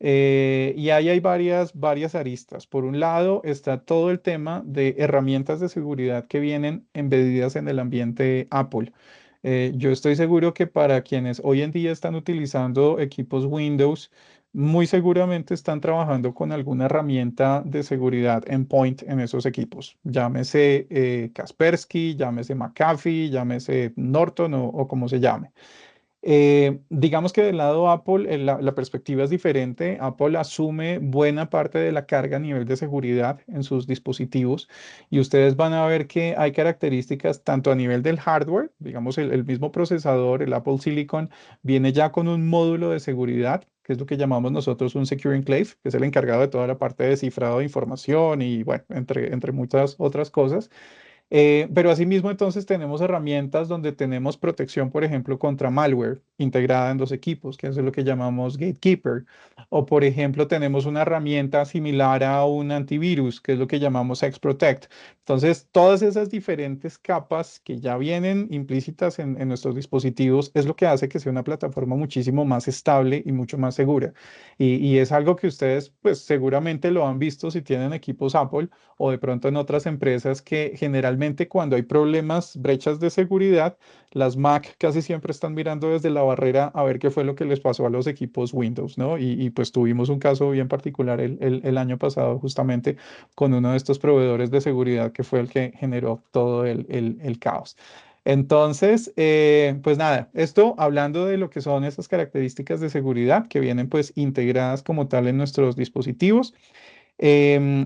Speaker 2: Y ahí hay varias aristas. Por un lado está todo el tema de herramientas de seguridad que vienen embedidas en el ambiente Apple. Yo estoy seguro que para quienes hoy en día están utilizando equipos Windows, muy seguramente están trabajando con alguna herramienta de seguridad endpoint en esos equipos. Llámese Kaspersky, llámese McAfee, llámese Norton o como se llame. Digamos que del lado Apple, la perspectiva es diferente. Apple asume buena parte de la carga a nivel de seguridad en sus dispositivos y ustedes van a ver que hay características tanto a nivel del hardware, digamos el mismo procesador, el Apple Silicon, viene ya con un módulo de seguridad, que es lo que llamamos nosotros un Secure Enclave, que es el encargado de toda la parte de cifrado de información y bueno, entre muchas otras cosas. Pero asimismo, entonces tenemos herramientas donde tenemos protección, por ejemplo, contra malware integrada en los equipos, que eso es lo que llamamos Gatekeeper. O, por ejemplo, tenemos una herramienta similar a un antivirus, que es lo que llamamos XProtect. Entonces, todas esas diferentes capas que ya vienen implícitas en nuestros dispositivos es lo que hace que sea una plataforma muchísimo más estable y mucho más segura. Y es algo que ustedes, pues, seguramente lo han visto si tienen equipos Apple o de pronto en otras empresas que generalmente cuando hay problemas, brechas de seguridad, las Mac casi siempre están mirando desde la barrera a ver qué fue lo que les pasó a los equipos Windows, ¿no? Pues tuvimos un caso bien particular el año pasado justamente con uno de estos proveedores de seguridad que fue el que generó todo el caos. Entonces, pues nada, esto hablando de lo que son esas características de seguridad que vienen pues integradas como tal en nuestros dispositivos.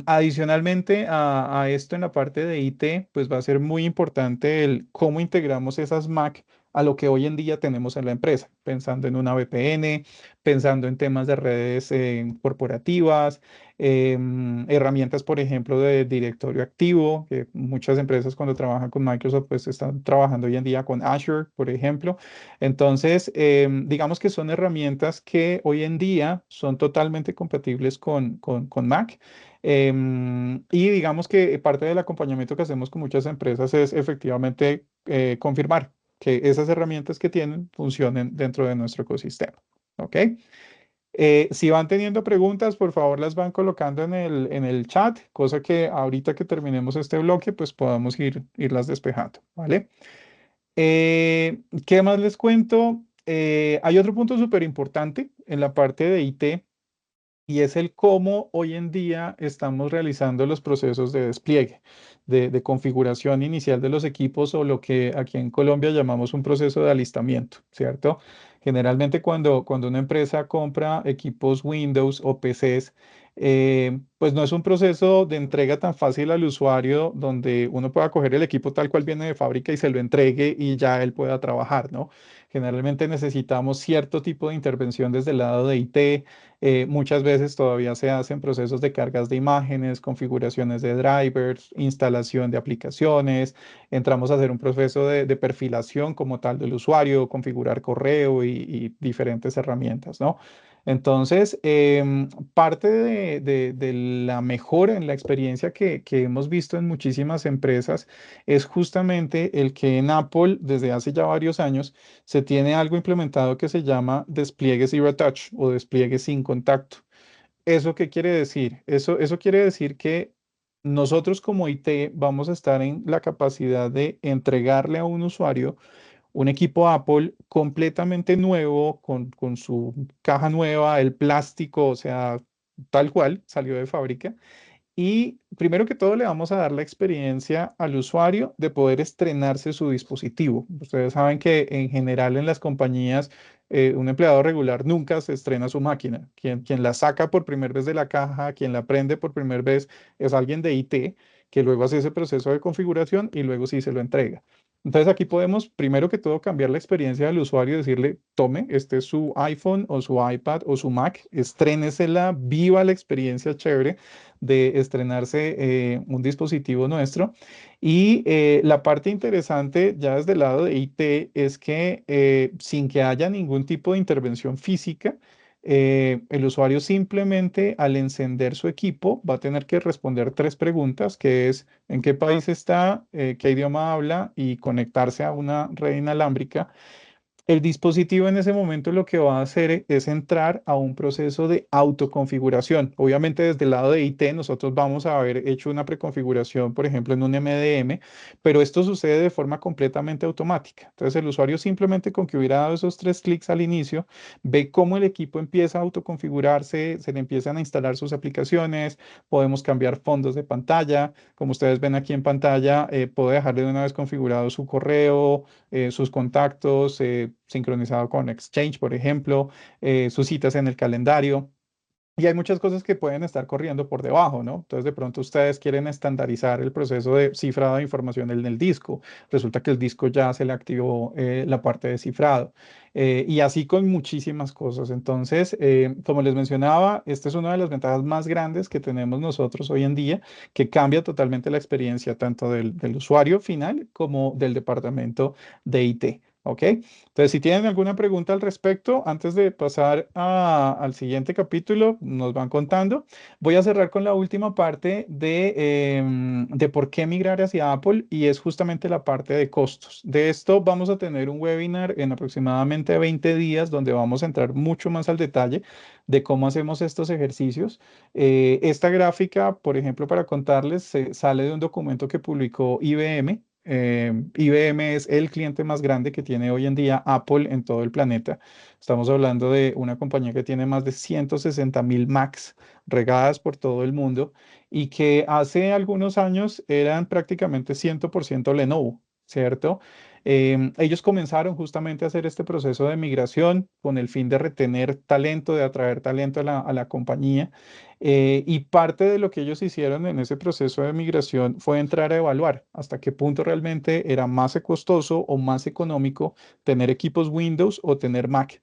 Speaker 2: Adicionalmente a esto en la parte de IT, pues va a ser muy importante el cómo integramos esas Mac a lo que hoy en día tenemos en la empresa, pensando en una VPN, pensando en temas de redes corporativas, herramientas, por ejemplo, de directorio activo, que muchas empresas cuando trabajan con Microsoft, pues están trabajando hoy en día con Azure, por ejemplo. Entonces, digamos que son herramientas que hoy en día son totalmente compatibles con Mac. Y digamos que parte del acompañamiento que hacemos con muchas empresas es efectivamente confirmar que esas herramientas que tienen funcionen dentro de nuestro ecosistema. ¿Ok? Si van teniendo preguntas, por favor las van colocando en el chat, cosa que ahorita que terminemos este bloque, pues podamos irlas despejando, ¿vale? ¿Qué más les cuento? Hay otro punto súper importante en la parte de IT y es el cómo hoy en día estamos realizando los procesos de despliegue, de configuración inicial de los equipos o lo que aquí en Colombia llamamos un proceso de alistamiento, ¿cierto? Generalmente cuando una empresa compra equipos Windows o PCs, pues no es un proceso de entrega tan fácil al usuario donde uno pueda coger el equipo tal cual viene de fábrica y se lo entregue y ya él pueda trabajar, ¿no? Generalmente necesitamos cierto tipo de intervención desde el lado de IT. Muchas veces todavía se hacen procesos de cargas de imágenes, configuraciones de drivers, instalación de aplicaciones. Entramos a hacer un proceso de perfilación como tal del usuario, configurar correo y diferentes herramientas, ¿no? Entonces, parte de la mejora en la experiencia que hemos visto en muchísimas empresas es justamente el que en Apple, desde hace ya varios años, se tiene algo implementado que se llama despliegue zero touch o despliegue sin contacto. ¿Eso qué quiere decir? Eso quiere decir que nosotros como IT vamos a estar en la capacidad de entregarle a un usuario un equipo Apple completamente nuevo, con su caja nueva, el plástico, o sea, tal cual, salió de fábrica y primero que todo le vamos a dar la experiencia al usuario de poder estrenarse su dispositivo. Ustedes saben que en general en las compañías un empleado regular nunca se estrena su máquina. Quien la saca por primera vez de la caja, quien la prende por primera vez es alguien de IT que luego hace ese proceso de configuración y luego sí se lo entrega. Entonces aquí podemos primero que todo cambiar la experiencia del usuario y decirle, tome, este es su iPhone o su iPad o su Mac, estrénesela, viva la experiencia chévere de estrenarse un dispositivo nuestro. Y la parte interesante ya desde el lado de IT es que sin que haya ningún tipo de intervención física, el usuario simplemente al encender su equipo va a tener que responder tres preguntas, que es en qué país está, qué idioma habla y conectarse a una red inalámbrica. El dispositivo en ese momento lo que va a hacer es entrar a un proceso de autoconfiguración. Obviamente desde el lado de IT nosotros vamos a haber hecho una preconfiguración, por ejemplo, en un MDM, pero esto sucede de forma completamente automática. Entonces el usuario simplemente con que hubiera dado esos tres clics al inicio, ve cómo el equipo empieza a autoconfigurarse, se le empiezan a instalar sus aplicaciones, podemos cambiar fondos de pantalla. Como ustedes ven aquí en pantalla, puedo dejarle de una vez configurado su correo, sus contactos, sincronizado con Exchange, por ejemplo, sus citas en el calendario. Y hay muchas cosas que pueden estar corriendo por debajo, ¿no? Entonces, de pronto ustedes quieren estandarizar el proceso de cifrado de información en el disco. Resulta que el disco ya se le activó la parte de cifrado. Y así con muchísimas cosas. Entonces, como les mencionaba, esta es una de las ventajas más grandes que tenemos nosotros hoy en día, que cambia totalmente la experiencia tanto del usuario final como del departamento de IT. ¿Ok? Entonces, si tienen alguna pregunta al respecto, antes de pasar al siguiente capítulo, nos van contando. Voy a cerrar con la última parte de por qué migrar hacia Apple y es justamente la parte de costos. De esto vamos a tener un webinar en aproximadamente 20 días donde vamos a entrar mucho más al detalle de cómo hacemos estos ejercicios. Esta gráfica, por ejemplo, para contarles, sale de un documento que publicó IBM. IBM es el cliente más grande que tiene hoy en día Apple en todo el planeta. Estamos hablando de una compañía que tiene más de 160.000 Macs regadas por todo el mundo y que hace algunos años eran prácticamente 100% Lenovo, ¿cierto? Ellos comenzaron justamente a hacer este proceso de migración con el fin de retener talento, de atraer talento a la compañía. Y parte de lo que ellos hicieron en ese proceso de migración fue entrar a evaluar hasta qué punto realmente era más costoso o más económico tener equipos Windows o tener Mac.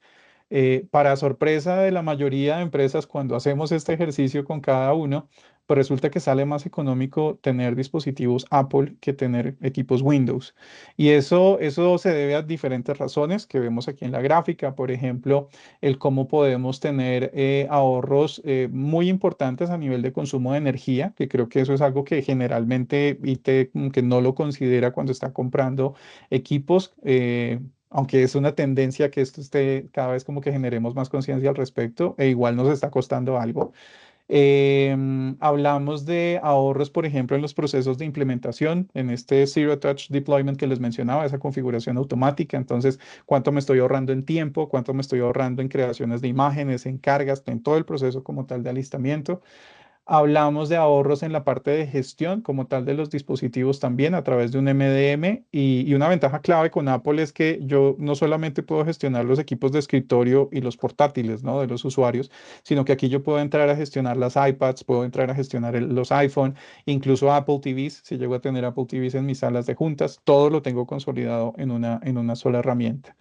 Speaker 2: Para sorpresa de la mayoría de empresas, cuando hacemos este ejercicio con cada uno, pues resulta que sale más económico tener dispositivos Apple que tener equipos Windows. Y eso se debe a diferentes razones que vemos aquí en la gráfica. Por ejemplo, el cómo podemos tener ahorros muy importantes a nivel de consumo de energía, que creo que eso es algo que generalmente IT como que no lo considera cuando está comprando equipos. Aunque es una tendencia que esto esté cada vez como que generemos más conciencia al respecto, e igual nos está costando algo. Hablamos de ahorros, por ejemplo, en los procesos de implementación, en este Zero Touch Deployment que les mencionaba, esa configuración automática. Entonces, ¿cuánto me estoy ahorrando en tiempo? ¿Cuánto me estoy ahorrando en creaciones de imágenes, en cargas, en todo el proceso como tal de alistamiento? Hablamos de ahorros en la parte de gestión como tal de los dispositivos también a través de un MDM y una ventaja clave con Apple es que yo no solamente puedo gestionar los equipos de escritorio y los portátiles, ¿no? De los usuarios, sino que aquí yo puedo entrar a gestionar las iPads, puedo entrar a gestionar los iPhone, incluso Apple TVs, si llego a tener Apple TVs en mis salas de juntas, todo lo tengo consolidado en una sola herramienta.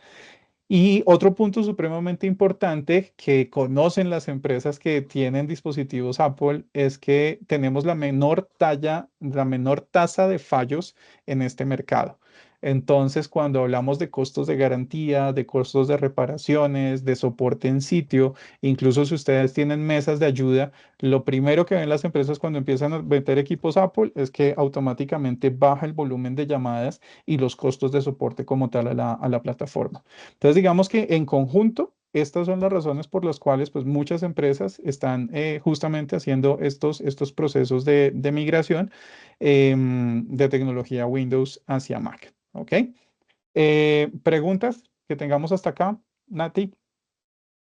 Speaker 2: Y otro punto supremamente importante que conocen las empresas que tienen dispositivos Apple es que tenemos la menor tasa de fallos en este mercado. Entonces, cuando hablamos de costos de garantía, de costos de reparaciones, de soporte en sitio, incluso si ustedes tienen mesas de ayuda, lo primero que ven las empresas cuando empiezan a meter equipos Apple es que automáticamente baja el volumen de llamadas y los costos de soporte como tal a la plataforma. Entonces, digamos que en conjunto, estas son las razones por las cuales pues, muchas empresas están justamente haciendo estos procesos de migración de tecnología Windows hacia Mac. ¿Ok? ¿Preguntas que tengamos hasta acá, Nati?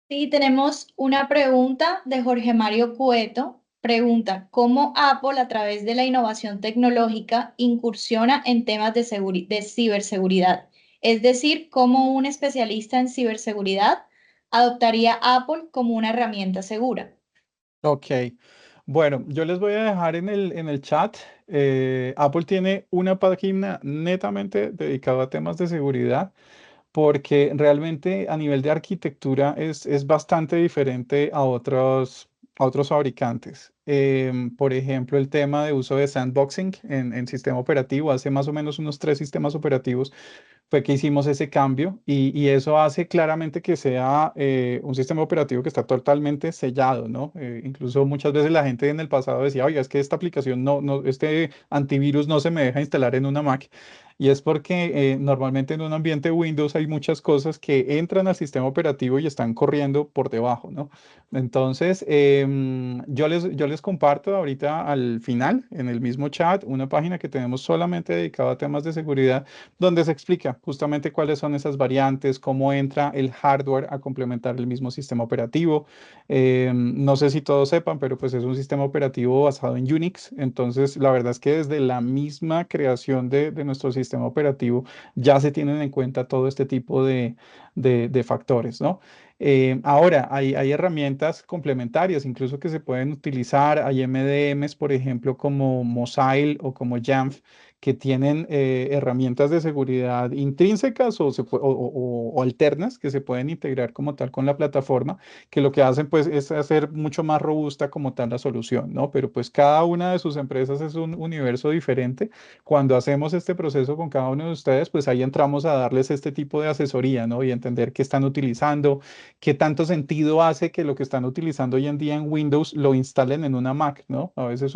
Speaker 1: Sí, tenemos una pregunta de Jorge Mario Cueto. Pregunta, ¿cómo Apple a través de la innovación tecnológica incursiona en temas de ciberseguridad? Es decir, ¿cómo un especialista en ciberseguridad adoptaría Apple como una herramienta segura?
Speaker 2: Ok. Bueno, yo les voy a dejar en el chat. Apple tiene una página netamente dedicada a temas de seguridad porque realmente a nivel de arquitectura es bastante diferente a otros fabricantes. Por ejemplo, el tema de uso de sandboxing en sistema operativo, hace más o menos unos 3 sistemas operativos fue que hicimos ese cambio y eso hace claramente que sea un sistema operativo que está totalmente sellado, ¿no? Incluso muchas veces la gente en el pasado decía, oye, es que esta aplicación este antivirus no se me deja instalar en una Mac. Y es porque normalmente en un ambiente Windows hay muchas cosas que entran al sistema operativo y están corriendo por debajo, ¿no? Entonces, yo les comparto ahorita al final, en el mismo chat, una página que tenemos solamente dedicada a temas de seguridad donde se explica justamente cuáles son esas variantes, cómo entra el hardware a complementar el mismo sistema operativo. No sé si todos sepan, pero pues es un sistema operativo basado en Unix. Entonces, la verdad es que desde la misma creación de nuestro sistema operativo ya se tienen en cuenta todo este tipo de factores, ¿no? Ahora, hay herramientas complementarias, incluso que se pueden utilizar. Hay MDMs, por ejemplo, como Mosile o como Jamf, que tienen herramientas de seguridad intrínsecas o alternas que se pueden integrar como tal con la plataforma, que lo que hacen pues es hacer mucho más robusta como tal la solución, ¿no? Pero pues cada una de sus empresas es un universo diferente. Cuando hacemos este proceso con cada uno de ustedes, pues ahí entramos a darles este tipo de asesoría, ¿no? Y entender qué están utilizando, qué tanto sentido hace que lo que están utilizando hoy en día en Windows lo instalen en una Mac, ¿no? A veces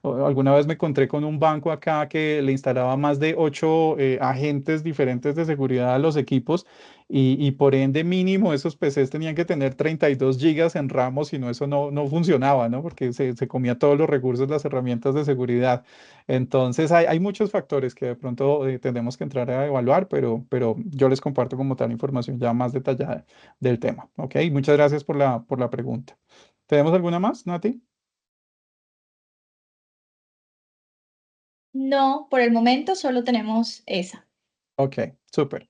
Speaker 2: alguna vez me encontré con un banco acá que le instalaba más de 8 agentes diferentes de seguridad a los equipos y por ende mínimo esos PCs tenían que tener 32 gigas en RAM, o si no, eso no funcionaba, ¿no? Porque se comía todos los recursos, las herramientas de seguridad. Entonces hay muchos factores que de pronto tenemos que entrar a evaluar, pero yo les comparto como tal información ya más detallada del tema. ¿Ok? Muchas gracias por la pregunta. ¿Tenemos alguna más, Nati?
Speaker 1: No, por el momento solo tenemos esa.
Speaker 2: Ok, súper.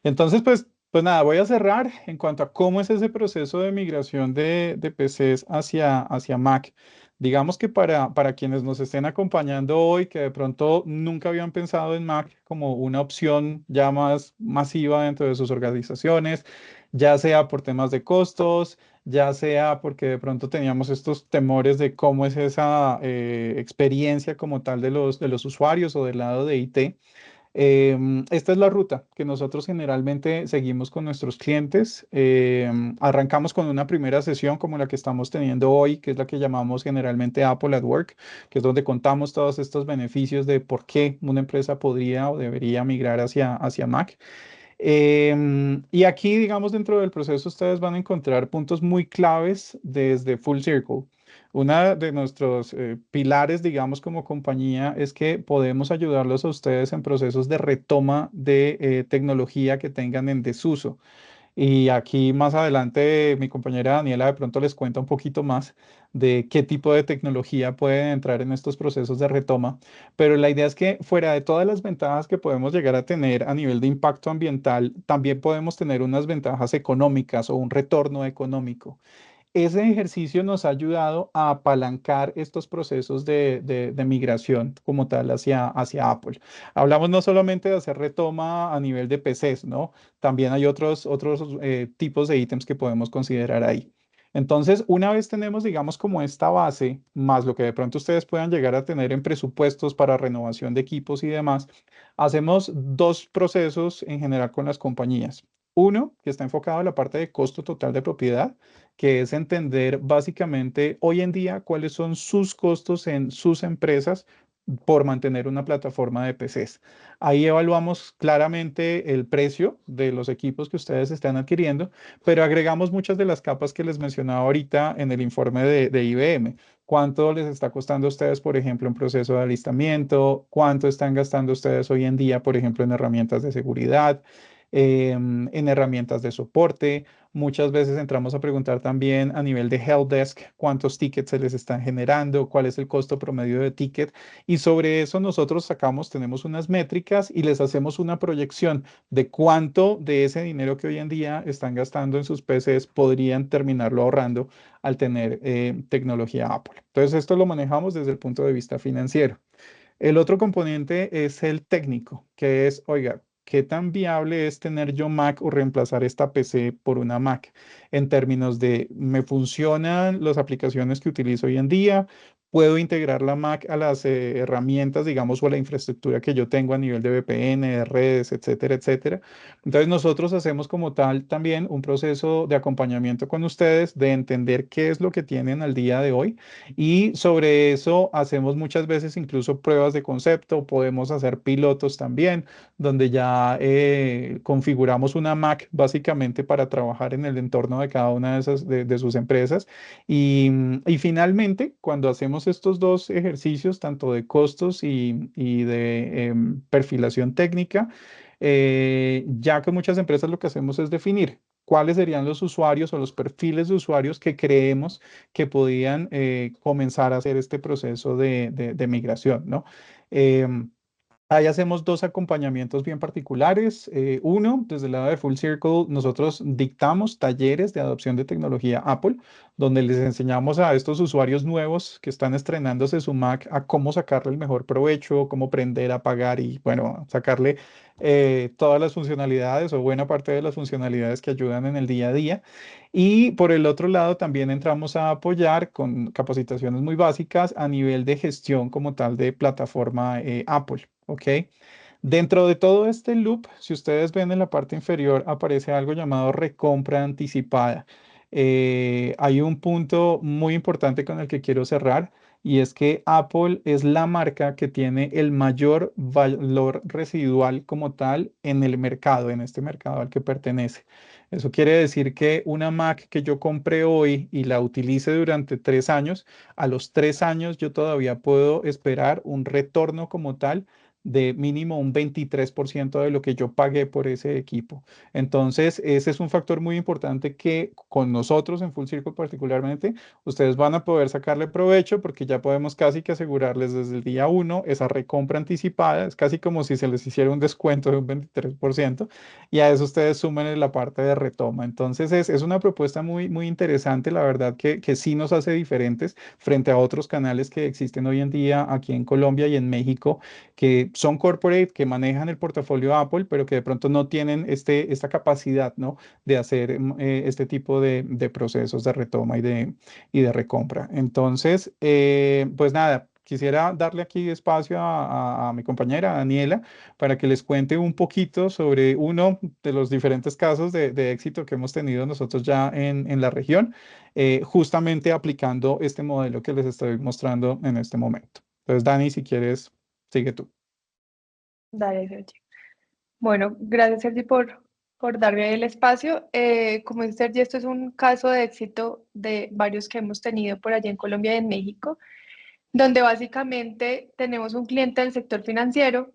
Speaker 2: Entonces, pues nada, voy a cerrar en cuanto a cómo es ese proceso de migración de PCs hacia Mac. Digamos que para quienes nos estén acompañando hoy, que de pronto nunca habían pensado en Mac como una opción ya más masiva dentro de sus organizaciones, ya sea por temas de costos, ya sea porque de pronto teníamos estos temores de cómo es esa experiencia como tal de los usuarios o del lado de IT. Esta es la ruta que nosotros generalmente seguimos con nuestros clientes. Arrancamos con una primera sesión como la que estamos teniendo hoy, que es la que llamamos generalmente Apple at Work, que es donde contamos todos estos beneficios de por qué una empresa podría o debería migrar hacia Mac. Y aquí, digamos, dentro del proceso, ustedes van a encontrar puntos muy claves desde Full Circle. Una de nuestros pilares, digamos, como compañía, es que podemos ayudarlos a ustedes en procesos de retoma de tecnología que tengan en desuso. Y aquí más adelante mi compañera Daniela de pronto les cuenta un poquito más de qué tipo de tecnología pueden entrar en estos procesos de retoma. Pero la idea es que fuera de todas las ventajas que podemos llegar a tener a nivel de impacto ambiental, también podemos tener unas ventajas económicas o un retorno económico. Ese ejercicio nos ha ayudado a apalancar estos procesos de migración como tal hacia Apple. Hablamos no solamente de hacer retoma a nivel de PCs, ¿no? También hay otros tipos de ítems que podemos considerar ahí. Entonces, una vez tenemos, digamos, como esta base, más lo que de pronto ustedes puedan llegar a tener en presupuestos para renovación de equipos y demás, hacemos dos procesos en general con las compañías. Uno, que está enfocado en la parte de costo total de propiedad, que es entender básicamente hoy en día cuáles son sus costos en sus empresas por mantener una plataforma de PCs. Ahí evaluamos claramente el precio de los equipos que ustedes están adquiriendo, pero agregamos muchas de las capas que les mencionaba ahorita en el informe de IBM. ¿Cuánto les está costando a ustedes, por ejemplo, en proceso de alistamiento? ¿Cuánto están gastando ustedes hoy en día, por ejemplo, en herramientas de seguridad, en herramientas de soporte? Muchas veces entramos a preguntar también a nivel de helpdesk cuántos tickets se les están generando, cuál es el costo promedio de ticket. Y sobre eso nosotros tenemos unas métricas y les hacemos una proyección de cuánto de ese dinero que hoy en día están gastando en sus PCs podrían terminarlo ahorrando al tener tecnología Apple. Entonces esto lo manejamos desde el punto de vista financiero. El otro componente es el técnico, que es, oiga, ¿qué tan viable es tener yo Mac o reemplazar esta PC por una Mac? En términos de, ¿me funcionan las aplicaciones que utilizo hoy en día? ¿Puedo integrar la Mac a las herramientas, digamos, o a la infraestructura que yo tengo a nivel de VPN, de redes, etcétera, etcétera? Entonces nosotros hacemos como tal también un proceso de acompañamiento con ustedes, de entender qué es lo que tienen al día de hoy y sobre eso hacemos muchas veces incluso pruebas de concepto, podemos hacer pilotos también, donde ya configuramos una Mac básicamente para trabajar en el entorno de cada una de sus empresas. Y finalmente, cuando hacemos estos dos ejercicios, tanto de costos y de perfilación técnica, ya con muchas empresas lo que hacemos es definir cuáles serían los usuarios o los perfiles de usuarios que creemos que podían comenzar a hacer este proceso de migración, ¿no? Em, Ahí hacemos dos acompañamientos bien particulares. Uno, desde el lado de Full Circle, nosotros dictamos talleres de adopción de tecnología Apple, donde les enseñamos a estos usuarios nuevos que están estrenándose su Mac a cómo sacarle el mejor provecho, cómo prender, apagar y, bueno, sacarle todas las funcionalidades o buena parte de las funcionalidades que ayudan en el día a día. Y por el otro lado, también entramos a apoyar con capacitaciones muy básicas a nivel de gestión como tal de plataforma Apple. ¿Ok? Dentro de todo este loop, si ustedes ven en la parte inferior, aparece algo llamado recompra anticipada. Hay un punto muy importante con el que quiero cerrar y es que Apple es la marca que tiene el mayor valor residual como tal en el mercado, en este mercado al que pertenece. Eso quiere decir que una Mac que yo compré hoy y la utilice durante 3 años, a los 3 años yo todavía puedo esperar un retorno como tal de mínimo un 23% de lo que yo pagué por ese equipo. Entonces, ese es un factor muy importante que con nosotros en Full Circle particularmente, ustedes van a poder sacarle provecho porque ya podemos casi que asegurarles desde el día uno esa recompra anticipada. Es casi como si se les hiciera un descuento de un 23% y a eso ustedes sumen la parte de retoma. Entonces, es una propuesta muy, muy interesante, la verdad que sí nos hace diferentes frente a otros canales que existen hoy en día aquí en Colombia y en México que son corporate, que manejan el portafolio Apple, pero que de pronto no tienen esta capacidad, ¿no? De hacer este tipo de procesos de retoma y de recompra. Entonces, pues nada. Quisiera darle aquí espacio a mi compañera Daniela para que les cuente un poquito sobre uno de los diferentes casos de éxito que hemos tenido nosotros ya en la región, justamente aplicando este modelo que les estoy mostrando en este momento. Entonces, Dani, si quieres, sigue tú.
Speaker 3: Dale, Sergi. Bueno, gracias, Sergi, por darme el espacio. Como dice Sergi, esto es un caso de éxito de varios que hemos tenido por allá en Colombia y en México, donde básicamente tenemos un cliente del sector financiero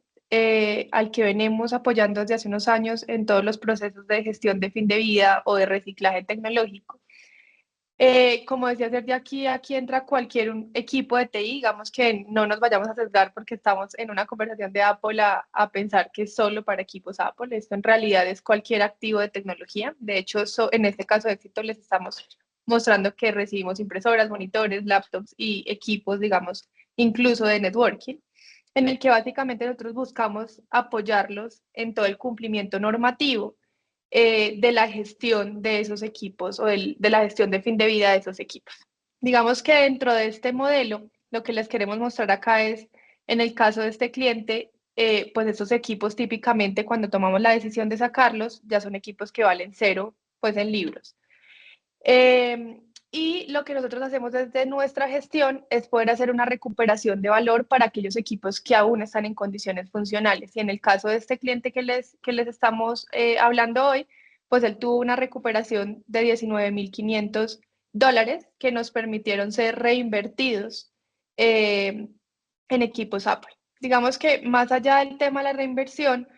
Speaker 3: al que venimos apoyando desde hace unos años en todos los procesos de gestión de fin de vida o de reciclaje tecnológico. Como decía Sergio, aquí entra cualquier equipo de TI, digamos que no nos vayamos a sesgar porque estamos en una conversación de Apple a pensar que es solo para equipos Apple. Esto en realidad es cualquier activo de tecnología. De hecho, en este caso de éxito les estamos mostrando que recibimos impresoras, monitores, laptops y equipos, digamos, incluso de networking, en el que básicamente nosotros buscamos apoyarlos en todo el cumplimiento normativo de la gestión de esos equipos o de la gestión de fin de vida de esos equipos. Digamos que dentro de este modelo, lo que les queremos mostrar acá es, en el caso de este cliente, pues estos equipos típicamente cuando tomamos la decisión de sacarlos, ya son equipos que valen cero, pues en libros. Y lo que nosotros hacemos desde nuestra gestión es poder hacer una recuperación de valor para aquellos equipos que aún están en condiciones funcionales. Y en el caso de este cliente que les estamos hablando hoy, pues él tuvo una recuperación de $19,500 que nos permitieron ser reinvertidos en equipos Apple. Digamos que más allá del tema de la reinversión,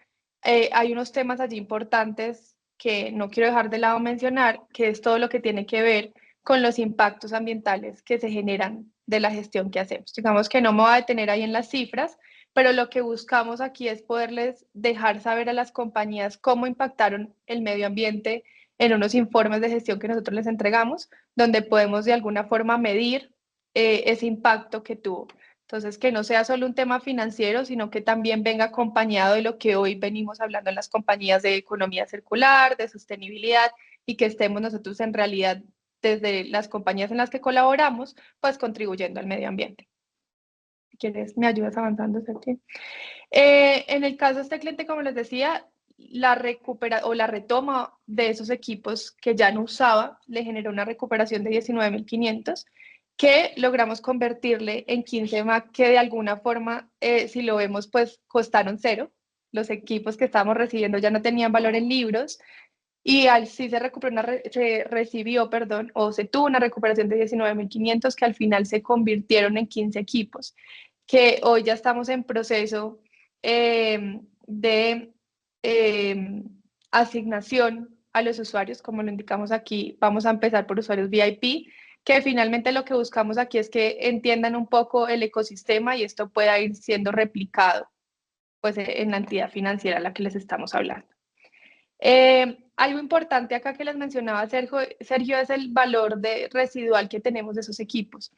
Speaker 3: hay unos temas allí importantes que no quiero dejar de lado mencionar, que es todo lo que tiene que ver con los impactos ambientales que se generan de la gestión que hacemos. Digamos que no me voy a detener ahí en las cifras, pero lo que buscamos aquí es poderles dejar saber a las compañías cómo impactaron el medio ambiente en unos informes de gestión que nosotros les entregamos, donde podemos de alguna forma medir ese impacto que tuvo. Entonces, que no sea solo un tema financiero, sino que también venga acompañado de lo que hoy venimos hablando en las compañías de economía circular, de sostenibilidad, y que estemos nosotros en realidad desde las compañías en las que colaboramos, pues contribuyendo al medio ambiente. Si quieres, me ayudas avanzando, Sergio. En el caso de este cliente, como les decía, la retoma de esos equipos que ya no usaba le generó una recuperación de 19,500 que logramos convertirle en 15 Mac que de alguna forma, si lo vemos, pues costaron cero. Los equipos que estábamos recibiendo ya no tenían valor en libros y al sí se recibió, perdón, o se tuvo una recuperación de 19,500 que al final se convirtieron en 15 equipos, que hoy ya estamos en proceso de asignación a los usuarios, como lo indicamos aquí, vamos a empezar por usuarios VIP, que finalmente lo que buscamos aquí es que entiendan un poco el ecosistema y esto pueda ir siendo replicado pues, en la entidad financiera a la que les estamos hablando. Algo importante acá que les mencionaba Sergio es el valor residual que tenemos de esos equipos.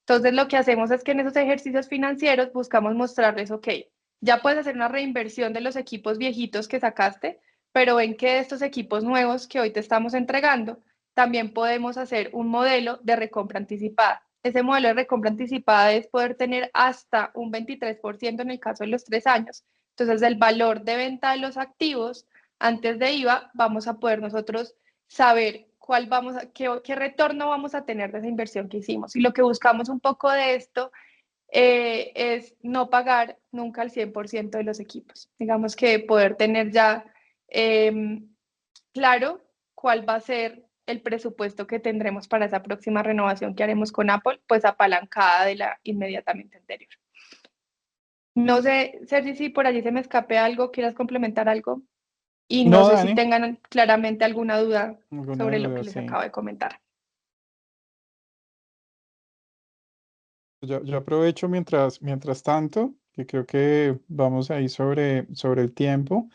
Speaker 3: Entonces, lo que hacemos es que en esos ejercicios financieros buscamos mostrarles, ok, ya puedes hacer una reinversión de los equipos viejitos que sacaste, pero ven que estos equipos nuevos que hoy te estamos entregando, también podemos hacer un modelo de recompra anticipada. Ese modelo de recompra anticipada es poder tener hasta un 23% en el caso de los 3 años. Entonces, el valor de venta de los activos antes de IVA, vamos a poder nosotros saber qué retorno vamos a tener de esa inversión que hicimos. Y lo que buscamos un poco de esto es no pagar nunca el 100% de los equipos. Digamos que poder tener ya claro cuál va a ser el presupuesto que tendremos para esa próxima renovación que haremos con Apple, pues apalancada de la inmediatamente anterior. No sé, Sergi, si por allí se me escape algo, ¿quieras complementar algo? Y no sé si
Speaker 2: Dani,
Speaker 3: tengan claramente alguna duda
Speaker 2: alguna
Speaker 3: sobre lo
Speaker 2: duda,
Speaker 3: que les
Speaker 2: sí.
Speaker 3: acabo de comentar.
Speaker 2: Yo aprovecho mientras tanto, que creo que vamos ahí sobre el tiempo.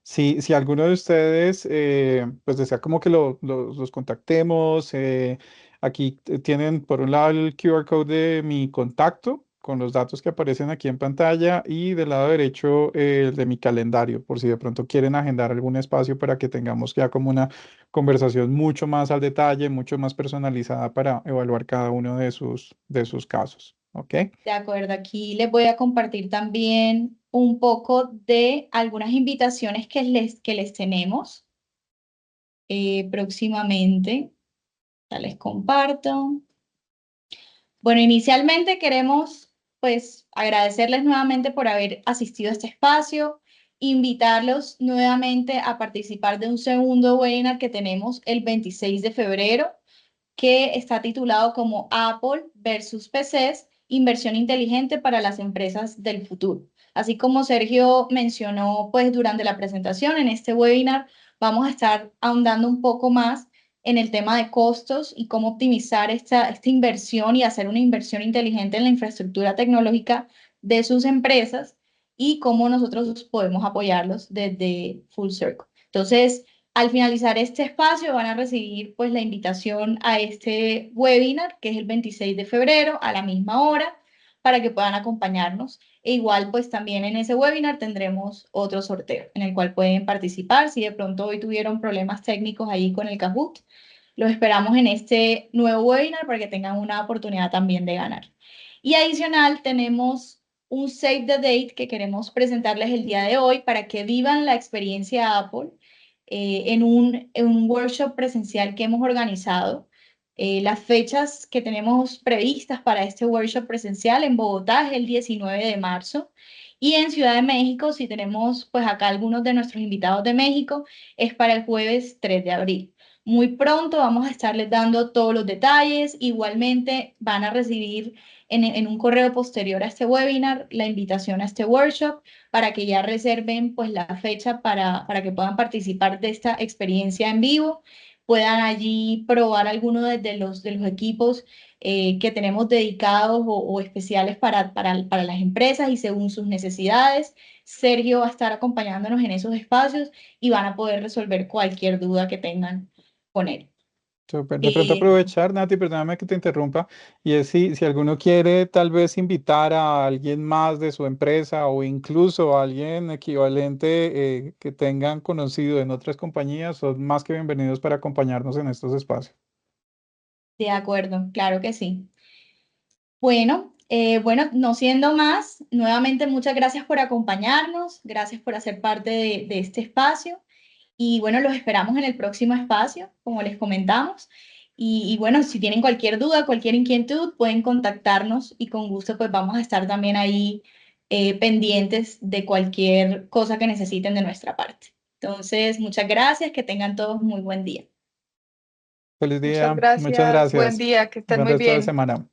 Speaker 2: Si alguno de ustedes pues desea como que los contactemos, aquí tienen por un lado el QR code de mi contacto con los datos que aparecen aquí en pantalla y del lado derecho el de mi calendario, por si de pronto quieren agendar algún espacio para que tengamos ya como una conversación mucho más al detalle, mucho más personalizada para evaluar cada uno de sus casos. ¿Ok?
Speaker 1: De acuerdo, aquí les voy a compartir también un poco de algunas invitaciones que les tenemos próximamente. Ya les comparto. Bueno, inicialmente queremos pues agradecerles nuevamente por haber asistido a este espacio, invitarlos nuevamente a participar de un segundo webinar que tenemos el 26 de febrero, que está titulado como Apple versus PCs, inversión inteligente para las empresas del futuro. Así como Sergio mencionó pues durante la presentación, en este webinar vamos a estar ahondando un poco más en el tema de costos y cómo optimizar esta inversión y hacer una inversión inteligente en la infraestructura tecnológica de sus empresas y cómo nosotros podemos apoyarlos desde Full Circle. Entonces, al finalizar este espacio van a recibir pues la invitación a este webinar que es el 26 de febrero a la misma hora para que puedan acompañarnos. E igual pues también en ese webinar tendremos otro sorteo en el cual pueden participar. Si de pronto hoy tuvieron problemas técnicos ahí con el Kahoot, los esperamos en este nuevo webinar para que tengan una oportunidad también de ganar. Y adicional tenemos un Save the Date que queremos presentarles el día de hoy para que vivan la experiencia Apple en un workshop presencial que hemos organizado. Las fechas que tenemos previstas para este workshop presencial en Bogotá es el 19 de marzo y en Ciudad de México, si tenemos pues acá algunos de nuestros invitados de México, es para el jueves 3 de abril. Muy pronto vamos a estarles dando todos los detalles. Igualmente van a recibir en un correo posterior a este webinar la invitación a este workshop para que ya reserven pues la fecha para que puedan participar de esta experiencia en vivo, puedan allí probar alguno de los equipos que tenemos dedicados o especiales para las empresas y según sus necesidades. Sergio va a estar acompañándonos en esos espacios y van a poder resolver cualquier duda que tengan con él.
Speaker 2: Súper. De pronto aprovechar, Nati, perdóname que te interrumpa, y es si alguno quiere tal vez invitar a alguien más de su empresa o incluso a alguien equivalente que tengan conocido en otras compañías, son más que bienvenidos para acompañarnos en estos espacios.
Speaker 1: De acuerdo, claro que sí. Bueno, no siendo más, nuevamente muchas gracias por acompañarnos, gracias por hacer parte de este espacio y bueno, los esperamos en el próximo espacio, como les comentamos. Y bueno, si tienen cualquier duda, cualquier inquietud, pueden contactarnos y con gusto pues vamos a estar también ahí pendientes de cualquier cosa que necesiten de nuestra parte. Entonces, muchas gracias, que tengan todos muy buen día.
Speaker 2: Feliz
Speaker 3: Muchas
Speaker 2: día, muchas
Speaker 3: gracias, buen
Speaker 2: gracias.
Speaker 3: día, que estén
Speaker 2: Buen
Speaker 3: muy
Speaker 2: resto de
Speaker 3: bien.
Speaker 2: semana.